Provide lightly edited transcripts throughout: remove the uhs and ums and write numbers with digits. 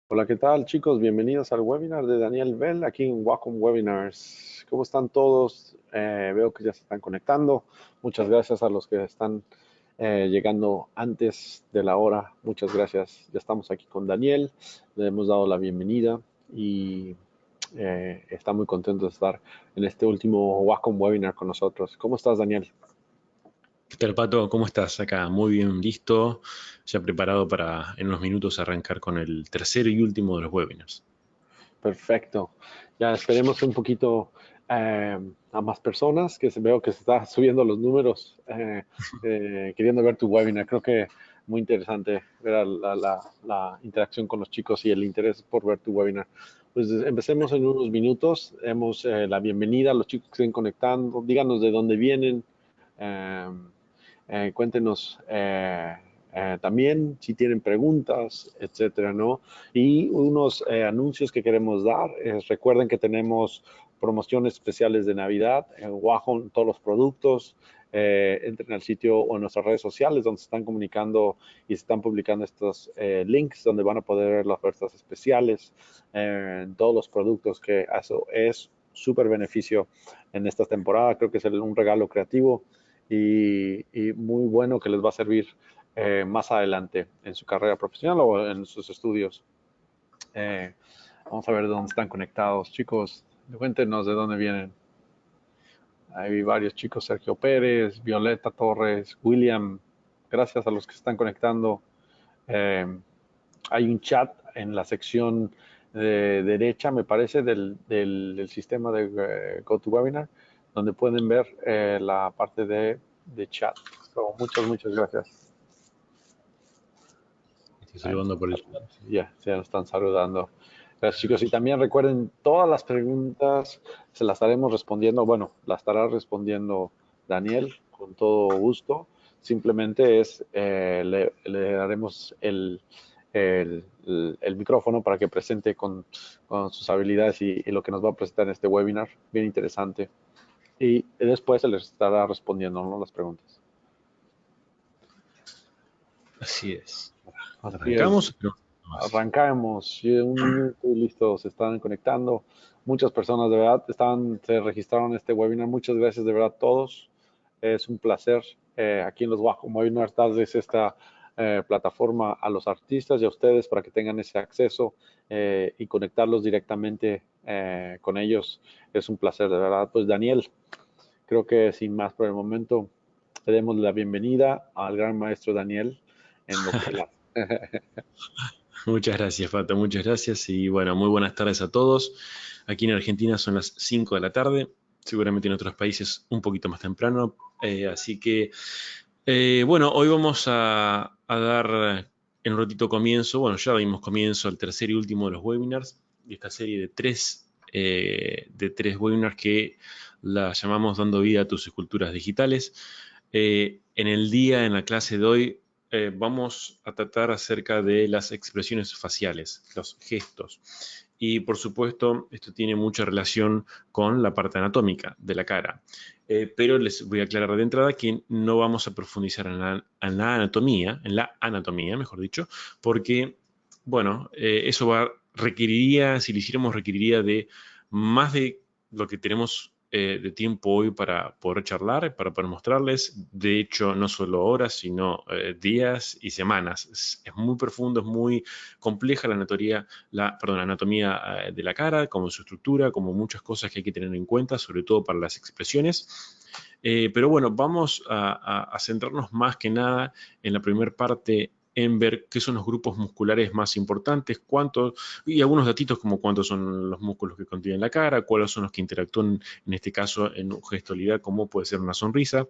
Hola, ¿qué tal, chicos? Bienvenidos al webinar de Daniel Bell aquí en Wacom Webinars. ¿Cómo están todos? Veo que ya se están conectando. Muchas gracias a los que están llegando antes de la hora. Muchas gracias. Ya estamos aquí con Daniel. Le hemos dado la bienvenida y está muy contento de estar en este último Wacom Webinar con nosotros. ¿Cómo estás, Daniel? ¿Qué tal, Pato? ¿Cómo estás? Acá muy bien listo, ya preparado para en unos minutos arrancar con el tercero y último de los webinars. Perfecto. Ya esperemos un poquito a más personas, veo que se están subiendo los números, queriendo ver tu webinar. Creo que muy interesante ver la interacción con los chicos y el interés por ver tu webinar. Pues empecemos en unos minutos. Demos la bienvenida a los chicos que estén conectando. Díganos de dónde vienen. eh, Cuéntenos también si tienen preguntas, etcétera, ¿no? Y unos anuncios que queremos dar. Recuerden que tenemos promociones especiales de Navidad en Wahoo, todos los productos. Entren al sitio o en nuestras redes sociales donde se están comunicando y se están publicando estos links donde van a poder ver las ofertas especiales en todos los productos, que eso es súper beneficio en esta temporada. Creo que es un regalo creativo y muy bueno que les va a servir más adelante en su carrera profesional o en sus estudios. Eh, Vamos a ver de dónde están conectados. Chicos, cuéntenos de dónde vienen. Hay varios chicos: Sergio Pérez, Violeta Torres, William. Gracias a los que están conectando. Eh, Hay un chat en la sección de derecha, me parece, del sistema de GoToWebinar, donde pueden ver la parte de chat. So, muchas gracias. Estoy Ahí nos saludando están por el chat. saludando. Ya nos están saludando. Gracias, chicos. Y también recuerden, todas las preguntas se las estaremos respondiendo. Bueno, las estará respondiendo Daniel con todo gusto. Simplemente le daremos el micrófono para que presente con sus habilidades y lo que nos va a presentar en este webinar. Bien interesante. Y después se les estará respondiendo, ¿no?, las preguntas. Así es. Así es. Arrancamos. No, más. Arrancamos, y en un minuto y listo, se están conectando. Muchas personas de verdad se registraron en este webinar. Muchas gracias de verdad a todos. Es un placer aquí en los Wacom Webinars darles esta plataforma a los artistas y a ustedes para que tengan ese acceso y conectarlos directamente con ellos. Es un placer de verdad. Pues Daniel, creo que sin más por el momento, le demos la bienvenida al gran maestro Daniel en lo que él hace. Muchas gracias, Pato, muchas gracias. Y bueno, muy buenas tardes a todos. Aquí en Argentina son las 5 de la tarde, seguramente en otros países un poquito más temprano. Así que, bueno, hoy vamos a dar en un ratito comienzo, bueno, ya dimos comienzo al tercer y último de los webinars, de esta serie de tres webinars que la llamamos Dando vida a tus esculturas digitales. En la clase de hoy, vamos a tratar acerca de las expresiones faciales, los gestos. Y por supuesto, esto tiene mucha relación con la parte anatómica de la cara. Pero les voy a aclarar de entrada que no vamos a profundizar en la anatomía, mejor dicho, porque, bueno, eso requeriría, si lo hiciéramos, requeriría de más de lo que tenemos de tiempo hoy para poder charlar, para poder mostrarles. De hecho, no solo horas, sino días y semanas. Es muy profundo, es muy compleja la anatomía de la cara, como su estructura, como muchas cosas que hay que tener en cuenta, sobre todo para las expresiones. Pero bueno, vamos a centrarnos más que nada en la primera parte en ver qué son los grupos musculares más importantes, cuántos, y algunos datitos como cuántos son los músculos que contienen la cara, cuáles son los que interactúan, en este caso, en gestualidad, como puede ser una sonrisa.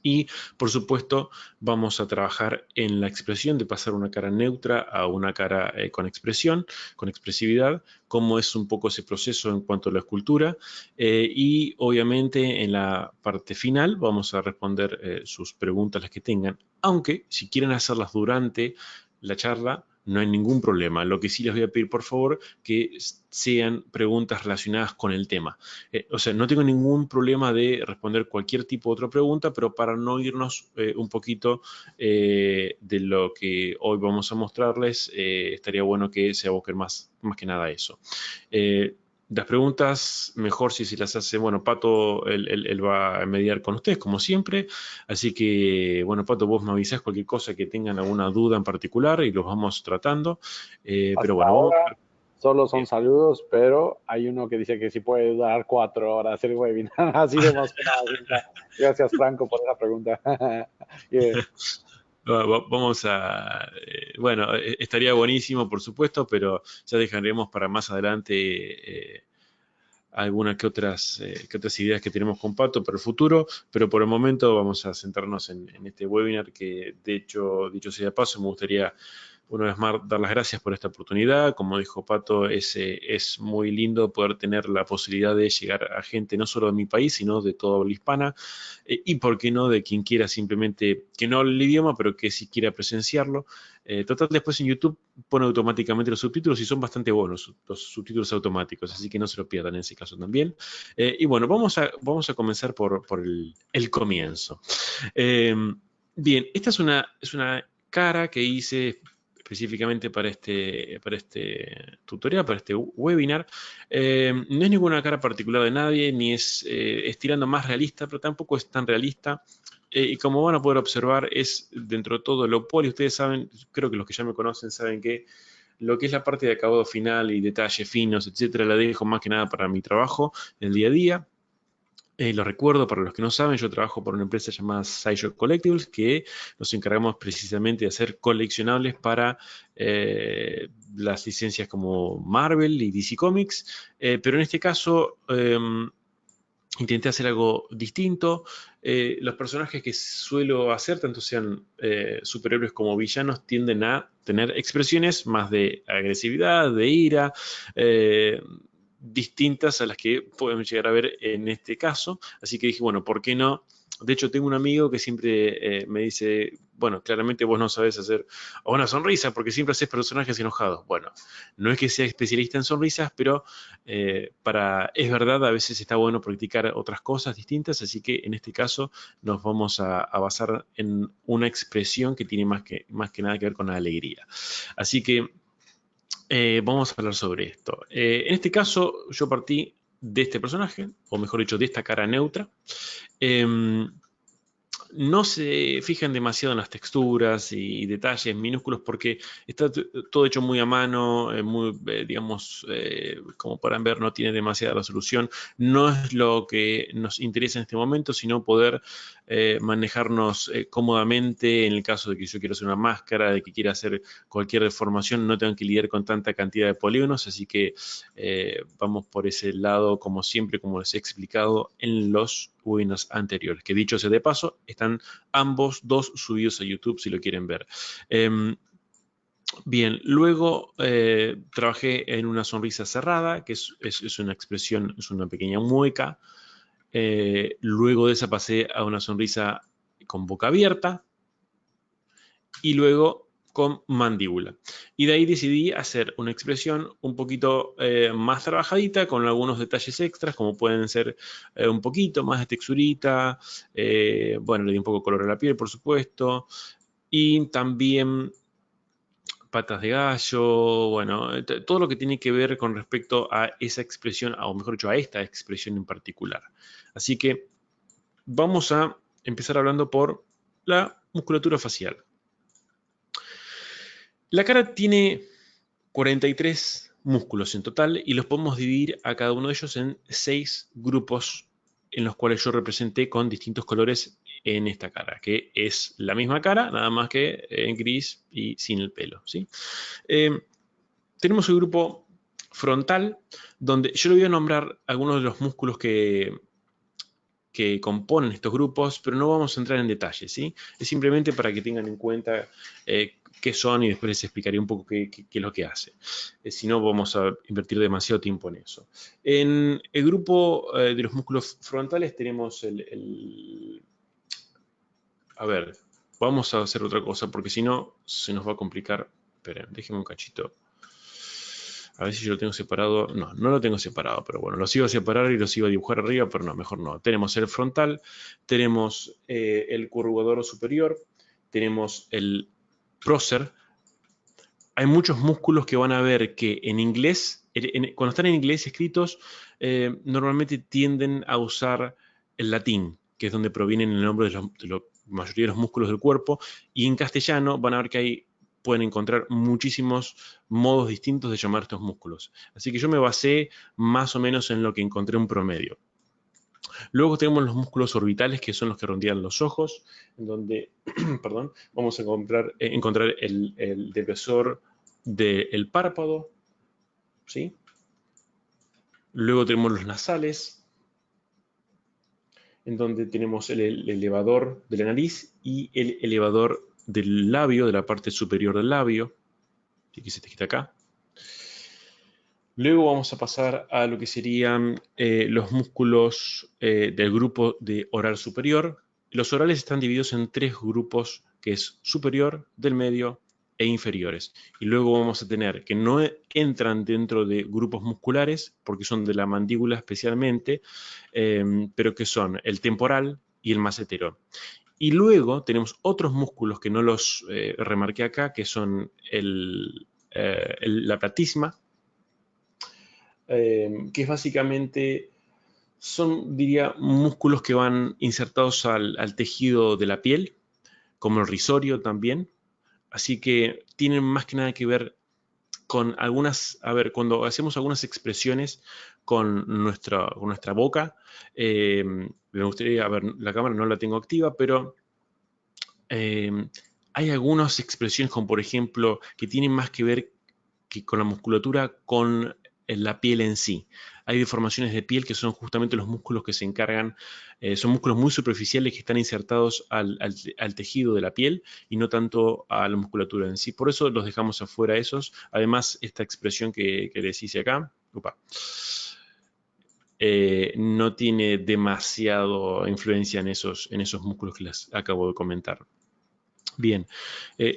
Y, por supuesto, vamos a trabajar en la expresión de pasar una cara neutra a una cara con expresión, con expresividad, cómo es un poco ese proceso en cuanto a la escultura. Y, obviamente, en la parte final vamos a responder sus preguntas, las que tengan, aunque si quieren hacerlas durante la charla, no hay ningún problema. Lo que sí les voy a pedir, por favor, que sean preguntas relacionadas con el tema. O sea, no tengo ningún problema de responder cualquier tipo de otra pregunta, pero para no irnos un poquito de lo que hoy vamos a mostrarles, estaría bueno que se aboquen más que nada a eso. Las preguntas, mejor si se las hace, bueno, Pato, él va a mediar con ustedes, como siempre. Así que, bueno, Pato, vos me avisás cualquier cosa que tengan alguna duda en particular y los vamos tratando. Pero Hasta bueno, vamos a ahora ver. solo son Bien. saludos, pero hay uno que dice que sí puede durar 4 horas el webinar, así de emocionado. Gracias, Franco, por esa pregunta. Yeah. Vamos a, bueno, estaría buenísimo, por supuesto, pero ya dejaremos para más adelante algunas que otras ideas que tenemos con Pato para el futuro, pero por el momento vamos a centrarnos en este webinar que, de hecho, dicho sea de paso, me gustaría una vez más dar las gracias por esta oportunidad. Como dijo Pato, es muy lindo poder tener la posibilidad de llegar a gente no solo de mi país, sino de toda habla hispana, y por qué no, de quien quiera simplemente, que no hable el idioma, pero que sí quiera presenciarlo. Total, después en YouTube pone automáticamente los subtítulos y son bastante buenos los subtítulos automáticos, así que no se lo pierdan en ese caso también. Y bueno, vamos a comenzar por el comienzo. Eh, Bien, esta es una cara que hice específicamente para este tutorial, para este webinar. No es ninguna cara particular de nadie, ni es tirando más realista, pero tampoco es tan realista. Y como van a poder observar, es dentro de todo lo poli. Ustedes saben, creo que los que ya me conocen saben que lo que es la parte de acabado final y detalles finos, etcétera, la dejo más que nada para mi trabajo, el día a día. Lo recuerdo, para los que no saben, yo trabajo por una empresa llamada Sideshow Collectibles, que nos encargamos precisamente de hacer coleccionables para las licencias como Marvel y DC Comics, pero en este caso intenté hacer algo distinto. Los personajes que suelo hacer, tanto sean superhéroes como villanos, tienden a tener expresiones más de agresividad, de ira, eh, distintas a las que podemos llegar a ver en este caso. Así que dije, bueno, ¿por qué no? De hecho, tengo un amigo que siempre me dice, bueno, claramente vos no sabés hacer una sonrisa porque siempre haces personajes enojados. Bueno, no es que sea especialista en sonrisas, pero es verdad, a veces está bueno practicar otras cosas distintas, así que en este caso nos vamos a basar en una expresión que tiene más que nada que ver con la alegría. Así que vamos a hablar sobre esto. En este caso yo partí de este personaje, o mejor dicho, de esta cara neutra. Em, no se fijan demasiado en las texturas y detalles minúsculos porque está todo hecho muy a mano, muy, digamos, como podrán ver, no tiene demasiada resolución. No es lo que nos interesa en este momento, sino poder manejarnos cómodamente en el caso de que yo quiera hacer una máscara, de que quiera hacer cualquier deformación, no tengo que lidiar con tanta cantidad de polígonos, así que vamos por ese lado, como siempre, como les he explicado en los webinars anteriores, que dicho sea de paso, están ambos dos subidos a YouTube si lo quieren ver. Bien, luego trabajé en una sonrisa cerrada, que es una expresión, es una pequeña mueca. Luego de esa pasé a una sonrisa con boca abierta y luego con mandíbula. Y de ahí decidí hacer una expresión un poquito más trabajadita, con algunos detalles extras, como pueden ser un poquito más de texturita, bueno, le di un poco de color a la piel, por supuesto, y también patas de gallo, bueno, todo lo que tiene que ver con respecto a esa expresión, o mejor dicho, a esta expresión en particular. Así que vamos a empezar hablando por la musculatura facial. La cara tiene 43 músculos en total y los podemos dividir a cada uno de ellos en 6 grupos en los cuales yo representé con distintos colores en esta cara, que es la misma cara, nada más que en gris y sin el pelo, ¿sí? Tenemos el grupo frontal, donde yo le voy a nombrar algunos de los músculos que componen estos grupos, pero no vamos a entrar en detalle, ¿sí? Es simplemente para que tengan en cuenta qué son y después les explicaré un poco qué es lo que hace. Si no, vamos a invertir demasiado tiempo en eso. En el grupo de los músculos frontales tenemos a ver, vamos a hacer otra cosa porque si no se nos va a complicar Esperen, déjenme un cachito. A ver si yo lo tengo separado. No, no lo tengo separado, pero bueno, los iba a separar y los iba a dibujar arriba, pero no, mejor no. Tenemos el frontal, tenemos el corrugador superior, tenemos el prócer. Hay muchos músculos que van a ver que en inglés, cuando están en inglés escritos, normalmente tienden a usar el latín, que es donde provienen el nombre de la mayoría de los músculos del cuerpo, y en castellano van a ver que pueden encontrar muchísimos modos distintos de llamar estos músculos. Así que yo me basé más o menos en lo que encontré un promedio. Luego tenemos los músculos orbitales, que son los que rodean los ojos, en donde perdón, vamos a encontrar el depresor del párpado, ¿sí? Luego tenemos los nasales, en donde tenemos el elevador de la nariz y el elevador del labio, de la parte superior del labio, que se te quita acá. Luego vamos a pasar a lo que serían los músculos del grupo de oral superior. Los orales están divididos en 3 grupos, que es superior, del medio e inferiores. Y luego vamos a tener que no entran dentro de grupos musculares, porque son de la mandíbula especialmente, pero que son el temporal y el macetero. Y luego tenemos otros músculos que no los remarqué acá, que son la platisma, que es básicamente, son, diría, músculos que van insertados al tejido de la piel, como el risorio también. Así que tienen más que nada que ver con algunas, a ver, cuando hacemos algunas expresiones con nuestra boca, me gustaría, a ver, la cámara no la tengo activa, pero hay algunas expresiones como por ejemplo que tienen más que ver con la musculatura, con la piel en sí. Hay deformaciones de piel que son justamente los músculos que se encargan, son músculos muy superficiales que están insertados al tejido de la piel y no tanto a la musculatura en sí. Por eso los dejamos afuera esos. Además, esta expresión que les hice acá, no tiene demasiado influencia en esos músculos que les acabo de comentar. Bien,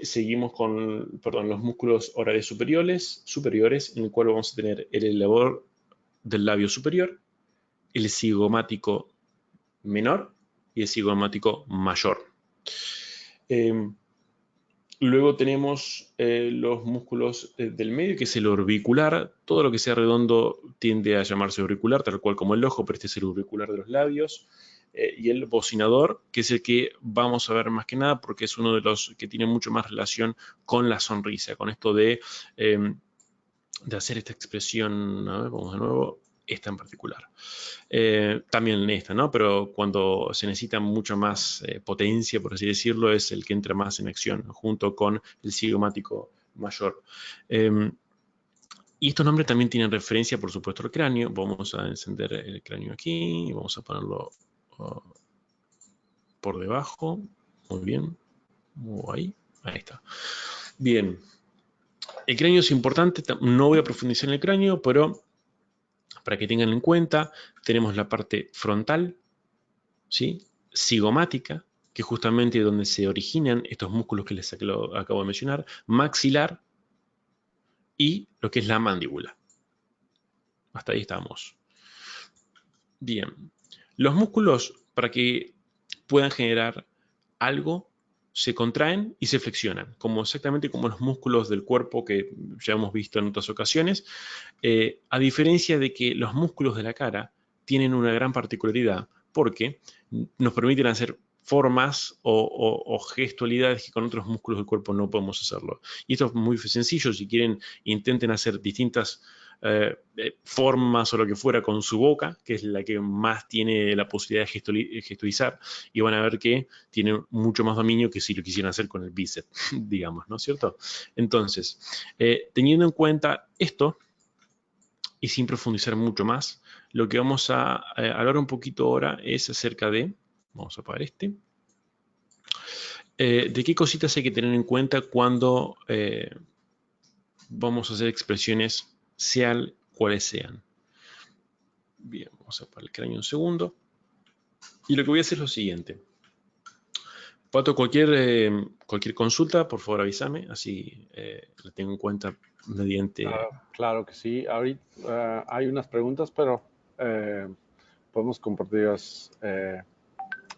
seguimos con, perdón, los músculos orales superiores, en el cual vamos a tener el elevador del labio superior, el cigomático menor y el cigomático mayor. Luego tenemos los músculos del medio, que es el orbicular. Todo lo que sea redondo tiende a llamarse auricular, tal cual como el ojo, pero este es el auricular de los labios. Y el bocinador, que es el que vamos a ver más que nada, porque es uno de los que tiene mucho más relación con la sonrisa, con esto de hacer esta expresión. A ver, vamos de nuevo, esta en particular. También esta, ¿no? Pero cuando se necesita mucho más potencia, por así decirlo, es el que entra más en acción, junto con el cigomático mayor. Y estos nombres también tienen referencia, por supuesto, al cráneo. Vamos a encender el cráneo aquí y vamos a ponerlo por debajo. Muy bien. Ahí está. Bien. El cráneo es importante. No voy a profundizar en el cráneo, pero para que tengan en cuenta, tenemos la parte frontal, ¿sí? Cigomática, que es justamente donde se originan estos músculos que les acabo de mencionar, maxilar y lo que es la mandíbula. Hasta ahí estamos. Bien. Los músculos, para que puedan generar algo, se contraen y se flexionan, exactamente como los músculos del cuerpo que ya hemos visto en otras ocasiones, a diferencia de que los músculos de la cara tienen una gran particularidad porque nos permiten hacer formas o gestualidades que con otros músculos del cuerpo no podemos hacerlo. Y esto es muy sencillo. Si quieren, intenten hacer distintas formas o lo que fuera con su boca, que es la que más tiene la posibilidad de gestualizar, y van a ver que tiene mucho más dominio que si lo quisieran hacer con el bíceps, digamos, ¿no es cierto? Entonces, teniendo en cuenta esto, y sin profundizar mucho más, lo que vamos a hablar un poquito ahora es acerca de, vamos a apagar de qué cositas hay que tener en cuenta cuando vamos a hacer expresiones, sean cuales sean. Bien, vamos a apagar el cráneo un segundo. Y lo que voy a hacer es lo siguiente. Pato, cualquier consulta, por favor avísame, así la tengo en cuenta mediante... Claro que sí. Ahorita hay unas preguntas, pero eh, podemos compartirlas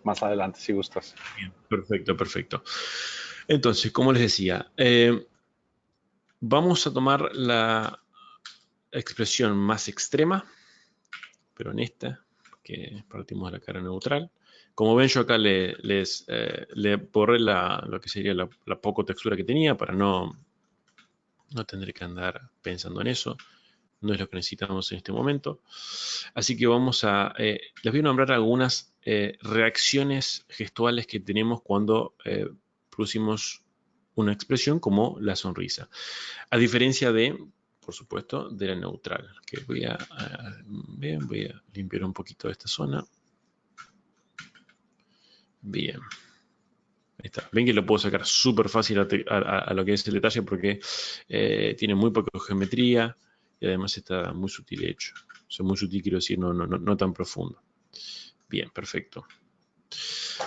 más adelante si gustas. Bien, perfecto, perfecto. Entonces, como les decía, vamos a tomar la expresión más extrema, pero en esta, que partimos de la cara neutral. Como ven, yo acá le borré lo que sería la poco textura que tenía para no tener que andar pensando en eso. No es lo que necesitamos en este momento. Así que les voy a nombrar algunas reacciones gestuales que tenemos cuando producimos una expresión como la sonrisa. A diferencia por supuesto, de la neutral, que voy a limpiar un poquito de esta zona. Bien. Ahí está. Ven que lo puedo sacar súper fácil a lo que es el detalle porque tiene muy poca geometría y además está muy sutil hecho. O sea, muy sutil quiero decir, no tan profundo. Bien, perfecto.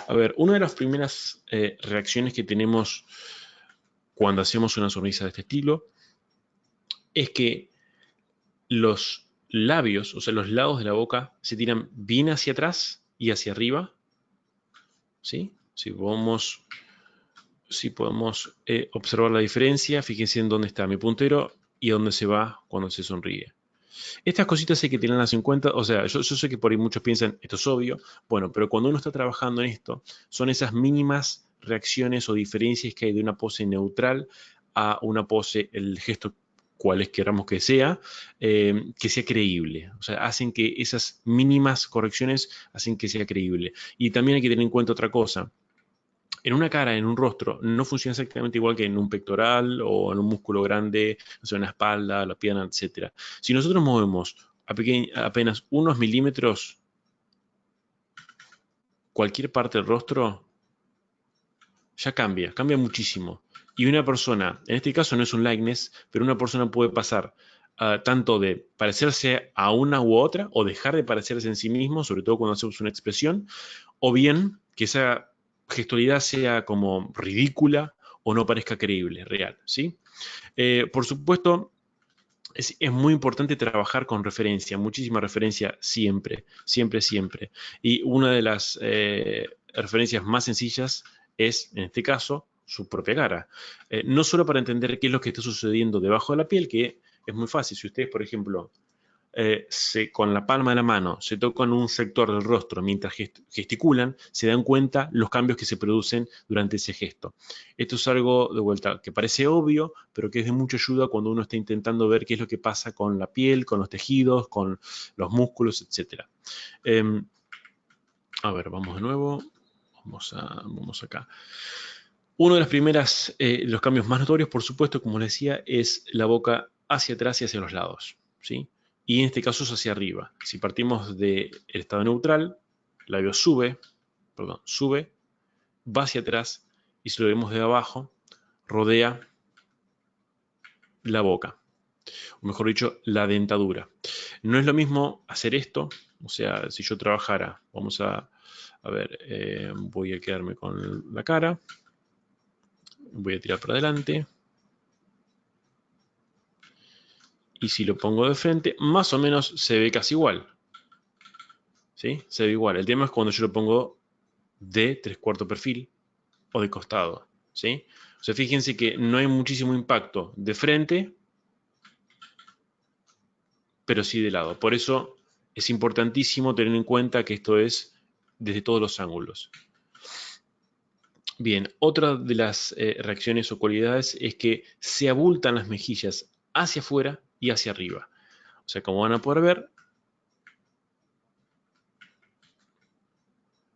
A ver, una de las primeras reacciones que tenemos cuando hacemos una sonrisa de este estilo es que los labios, o sea, los lados de la boca se tiran bien hacia atrás y hacia arriba. ¿Sí? Si podemos observar la diferencia, fíjense en dónde está mi puntero y dónde se va cuando se sonríe. Estas cositas hay que tenerlas en cuenta, o sea, yo sé que por ahí muchos piensan, esto es obvio, bueno, pero cuando uno está trabajando en esto, son esas mínimas reacciones o diferencias que hay de una pose neutral a una pose, el gesto cuales queramos que sea creíble. O sea, hacen que esas mínimas correcciones hacen que sea creíble. Y también hay que tener en cuenta otra cosa. En una cara, en un rostro, no funciona exactamente igual que en un pectoral o en un músculo grande, o sea, en la espalda, la pierna, etc. Si nosotros movemos apenas unos milímetros cualquier parte del rostro, ya cambia muchísimo. Y una persona, en este caso no es un likeness, pero una persona puede pasar tanto de parecerse a una u otra o dejar de parecerse en sí mismo, sobre todo cuando hacemos una expresión, o bien que esa gestualidad sea como ridícula o no parezca creíble, real, ¿sí? Por supuesto, es muy importante trabajar con referencia, muchísima referencia siempre, siempre, siempre. Y una de las referencias más sencillas es, en este caso, su propia cara. No solo para entender qué es lo que está sucediendo debajo de la piel, que es muy fácil. Si ustedes, por ejemplo, con la palma de la mano se tocan un sector del rostro mientras gesticulan, se dan cuenta los cambios que se producen durante ese gesto. Esto es algo, de vuelta, que parece obvio, pero que es de mucha ayuda cuando uno está intentando ver qué es lo que pasa con la piel, con los tejidos, con los músculos, etc. A ver, vamos de nuevo. Vamos acá. Uno de los cambios más notorios, por supuesto, como les decía, es la boca hacia atrás y hacia los lados, ¿sí? Y en este caso es hacia arriba. Si partimos del estado neutral, el labio sube, va hacia atrás y si lo vemos de abajo, rodea la boca, o mejor dicho, la dentadura. No es lo mismo hacer esto, o sea, si yo trabajara, a ver, voy a quedarme con la cara, voy a tirar para adelante, y si lo pongo de frente, más o menos se ve casi igual. ¿Sí? Se ve igual. El tema es cuando yo lo pongo de 3/4 perfil o de costado. ¿Sí? O sea, fíjense que no hay muchísimo impacto de frente, pero sí de lado. Por eso es importantísimo tener en cuenta que esto es desde todos los ángulos. Bien, otra de las reacciones o cualidades es que se abultan las mejillas hacia afuera y hacia arriba. O sea, como van a poder ver,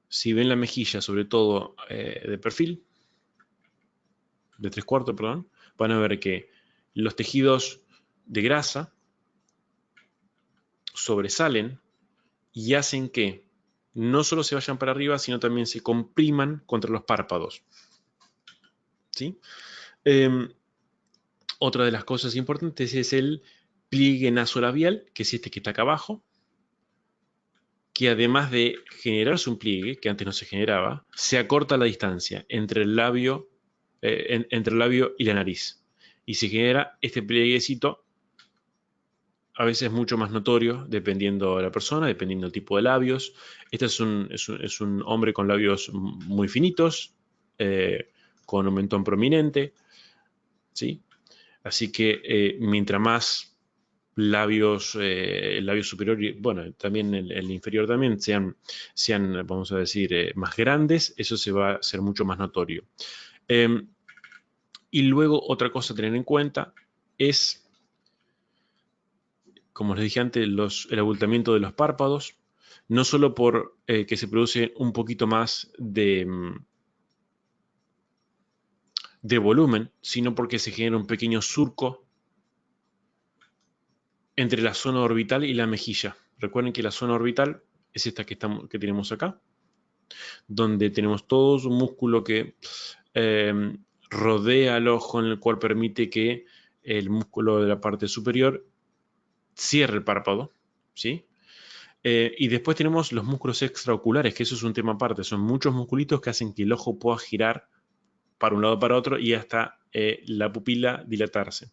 si ven la mejilla, sobre todo de perfil, de 3/4, perdón, van a ver que los tejidos de grasa sobresalen y hacen que no solo se vayan para arriba, sino también se compriman contra los párpados. ¿Sí? Otra de las cosas importantes es el pliegue nasolabial, que es este que está acá abajo. que además de generarse un pliegue, que antes no se generaba, se acorta la distancia entre el labio, entre el labio y la nariz. Y se genera este plieguecito, a veces mucho más notorio, dependiendo de la persona, dependiendo del tipo de labios. Este es un hombre con labios muy finitos, con un mentón prominente, ¿sí? Así que mientras más labios, el labio superior y bueno, también el inferior también sean, vamos a decir, más grandes, eso se va a hacer mucho más notorio. Y luego otra cosa a tener en cuenta es, como les dije antes, el abultamiento de los párpados, no solo por que se produce un poquito más de volumen, sino porque se genera un pequeño surco entre la zona orbital y la mejilla. Recuerden que la zona orbital es esta que tenemos acá, donde tenemos todo un músculo que rodea al ojo, en el cual permite que el músculo de la parte superior cierre el párpado, ¿sí? Y después tenemos los músculos extraoculares, que eso es un tema aparte. Son muchos musculitos que hacen que el ojo pueda girar para un lado o para otro y hasta la pupila dilatarse.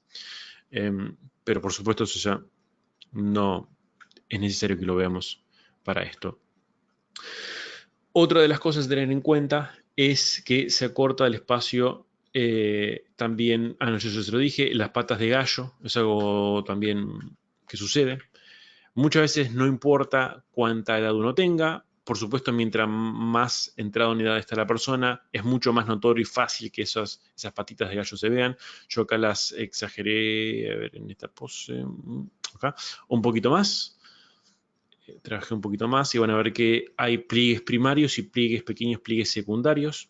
Pero por supuesto eso ya no es necesario que lo veamos para esto. Otra de las cosas a tener en cuenta es que se acorta el espacio también, no, yo se lo dije, las patas de gallo, es algo también que sucede. Muchas veces no importa cuánta edad uno tenga, por supuesto, mientras más entrado en edad está la persona, es mucho más notorio y fácil que esas patitas de gallo se vean. Yo acá las exageré, a ver, en esta pose, acá, un poquito más. Trabajé un poquito más y van a ver que hay pliegues primarios y pliegues pequeños, pliegues secundarios.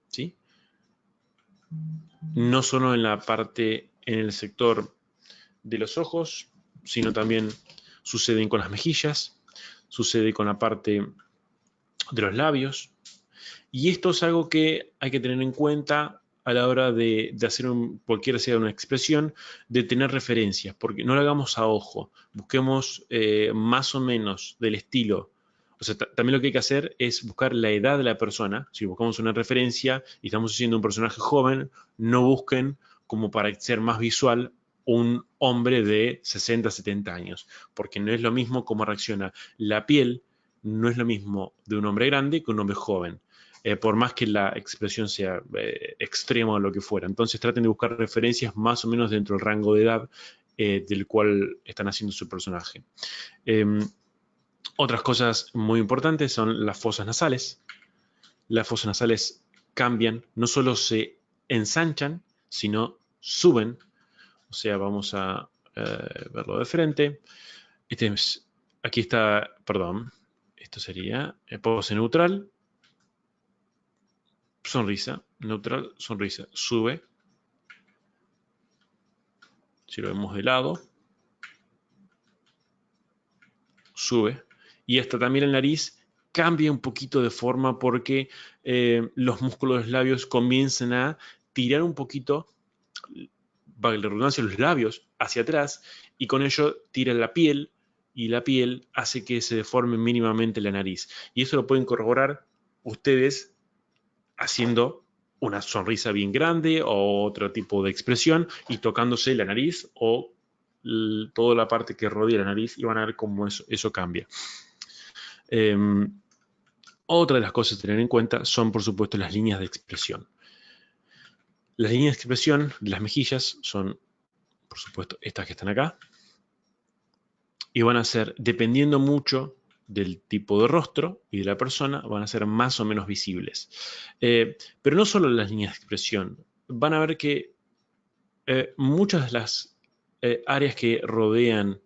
¿Sí? No solo en la parte, en el sector de los ojos, sino también suceden con las mejillas, sucede con la parte de los labios. Y esto es algo que hay que tener en cuenta a la hora de hacer cualquiera sea una expresión, de tener referencias, porque no lo hagamos a ojo, busquemos más o menos del estilo. O sea, también lo que hay que hacer es buscar la edad de la persona. Si buscamos una referencia y estamos haciendo un personaje joven, no busquen como para ser más visual un hombre de 60, 70 años, porque no es lo mismo cómo reacciona la piel, no es lo mismo de un hombre grande que un hombre joven. Por más que la expresión sea extrema o lo que fuera. Entonces traten de buscar referencias más o menos dentro del rango de edad del cual están haciendo su personaje. Otras cosas muy importantes son las fosas nasales. Las fosas nasales cambian, no solo se ensanchan, sino suben. O sea, vamos a verlo de frente. Aquí está, perdón, esto sería pose neutral. Sonrisa, neutral, sonrisa, sube. Si lo vemos de lado, sube. Y hasta también la nariz cambia un poquito de forma porque los músculos de los labios comienzan a tirar un poquito, para la redundancia, los labios hacia atrás y con ello tira la piel y la piel hace que se deforme mínimamente la nariz. Y eso lo pueden corroborar ustedes haciendo una sonrisa bien grande o otro tipo de expresión y tocándose la nariz o toda la parte que rodea la nariz y van a ver cómo eso cambia. Otra de las cosas a tener en cuenta son, por supuesto, las líneas de expresión. Las líneas de expresión de las mejillas son, por supuesto, estas que están acá y van a ser, dependiendo mucho del tipo de rostro y de la persona, van a ser más o menos visibles. Pero no solo las líneas de expresión, van a ver que muchas de las áreas que rodean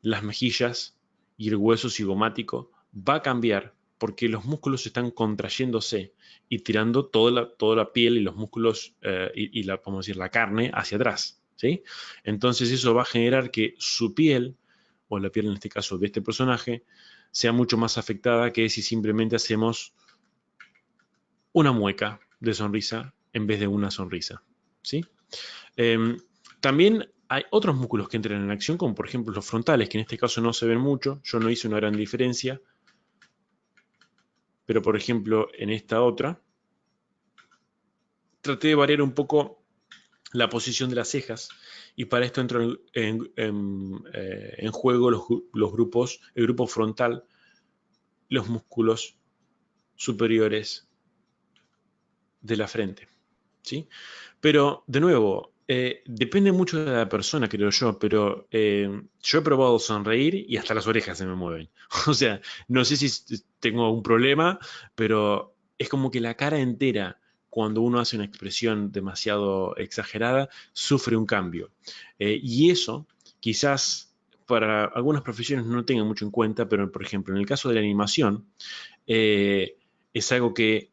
las mejillas y el hueso cigomático va a cambiar porque los músculos están contrayéndose y tirando toda la piel y los músculos y la, vamos a decir, la carne hacia atrás, ¿sí? Entonces eso va a generar que su piel, o la piel en este caso de este personaje, sea mucho más afectada que si simplemente hacemos una mueca de sonrisa en vez de una sonrisa, ¿sí? También hay otros músculos que entran en acción, como por ejemplo los frontales, que en este caso no se ven mucho. Yo no hice una gran diferencia. Pero por ejemplo, en esta otra, traté de variar un poco la posición de las cejas. Y para esto entran en juego los grupos, el grupo frontal, los músculos superiores de la frente. ¿Sí? Pero, de nuevo, depende mucho de la persona, creo yo, pero yo he probado sonreír y hasta las orejas se me mueven. O sea, no sé si tengo un problema, pero es como que la cara entera, cuando uno hace una expresión demasiado exagerada, sufre un cambio. Y eso, quizás para algunas profesiones no tengan mucho en cuenta, pero por ejemplo, en el caso de la animación, eh, es algo que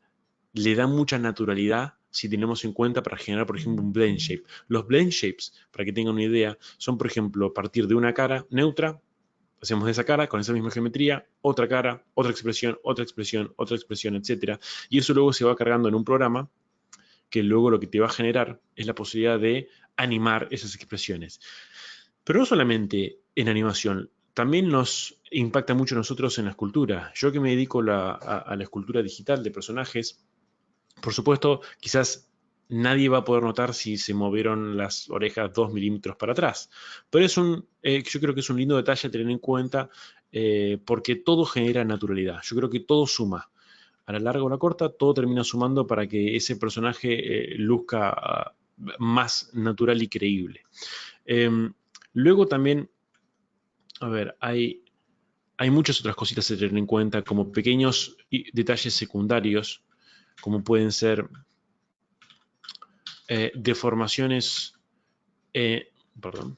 le da mucha naturalidad si tenemos en cuenta para generar, por ejemplo, un blend shape. Los blend shapes, para que tengan una idea, son, por ejemplo, a partir de una cara neutra, hacemos de esa cara con esa misma geometría, otra cara, otra expresión, otra expresión, otra expresión, etc. Y eso luego se va cargando en un programa que luego lo que te va a generar es la posibilidad de animar esas expresiones. Pero no solamente en animación, también nos impacta mucho a nosotros en la escultura. Yo que me dedico a la escultura digital de personajes, por supuesto, quizás nadie va a poder notar si se movieron las orejas 2 milímetros para atrás, pero yo creo que es un lindo detalle a tener en cuenta porque todo genera naturalidad. Yo creo que todo suma. A la larga o a la corta, todo termina sumando para que ese personaje luzca más natural y creíble. Luego también, a ver, hay muchas otras cositas a tener en cuenta, como pequeños detalles secundarios, como pueden ser deformaciones perdón,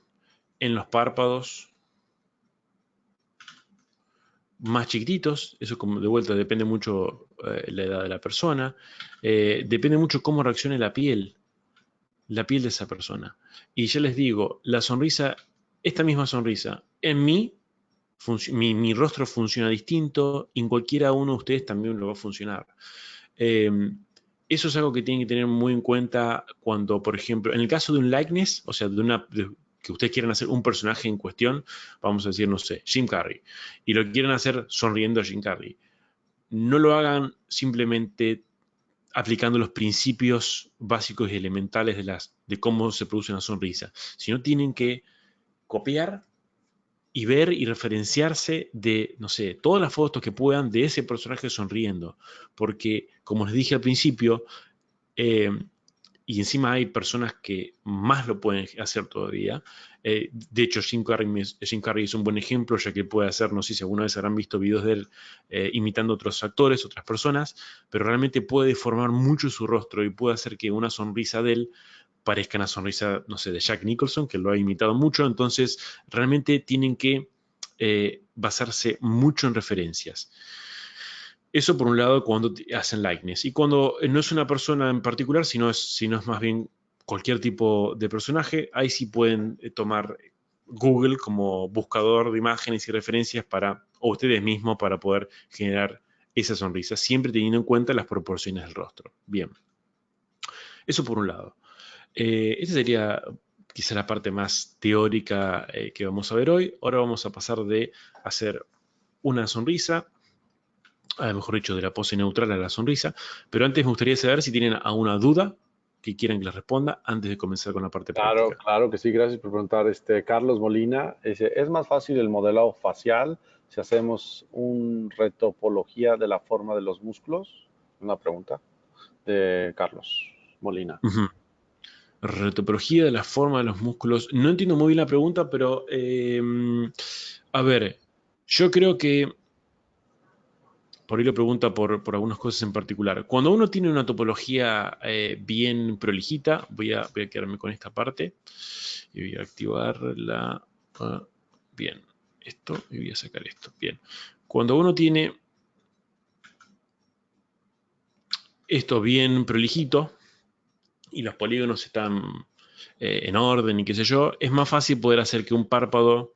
en los párpados más chiquititos. Eso, como de vuelta, depende mucho la edad de la persona. Depende mucho cómo reaccione la piel de esa persona. Y ya les digo, la sonrisa, esta misma sonrisa, en mí, mi rostro funciona distinto, y en cualquiera uno de ustedes también lo va a funcionar. Eh, Eso es algo que tienen que tener muy en cuenta cuando, por ejemplo, en el caso de un likeness, o sea, que ustedes quieran hacer un personaje en cuestión, vamos a decir, no sé, Jim Carrey, y lo quieren hacer sonriendo a Jim Carrey. No lo hagan simplemente aplicando los principios básicos y elementales de cómo se produce una sonrisa, sino tienen que copiar y ver y referenciarse de, no sé, todas las fotos que puedan de ese personaje sonriendo. Porque, como les dije al principio, eh, y encima hay personas que más lo pueden hacer todavía. De hecho, Jim Carrey es un buen ejemplo, ya que puede hacer, no sé si alguna vez habrán visto videos de él imitando a otros actores, otras personas, pero realmente puede deformar mucho su rostro y puede hacer que una sonrisa de él parezca una sonrisa, no sé, de Jack Nicholson, que lo ha imitado mucho. Entonces, realmente tienen que basarse mucho en referencias. Eso por un lado cuando hacen likeness. Y cuando no es una persona en particular, sino es más bien cualquier tipo de personaje, ahí sí pueden tomar Google como buscador de imágenes y referencias o ustedes mismos para poder generar esa sonrisa, siempre teniendo en cuenta las proporciones del rostro. Bien, eso por un lado. Esta sería quizá la parte más teórica que vamos a ver hoy. Ahora vamos a pasar de hacer una sonrisa, mejor dicho, de la pose neutral a la sonrisa. Pero antes me gustaría saber si tienen alguna duda que quieran que les responda antes de comenzar con la parte Claro, práctica. claro que sí, gracias por preguntar. Carlos Molina, es más fácil el modelado facial si hacemos un retopología de la forma de los músculos. Una pregunta de Carlos Molina. Ujú. Retopología de la forma de los músculos. No entiendo muy bien la pregunta, pero a ver, yo creo que por ahí lo pregunta por algunas cosas en particular. Cuando uno tiene una topología bien prolijita, voy a quedarme con esta parte y voy a activarla. Bien, esto y voy a sacar esto. Bien, cuando uno tiene esto bien prolijito y los polígonos están en orden y qué sé yo, es más fácil poder hacer que un párpado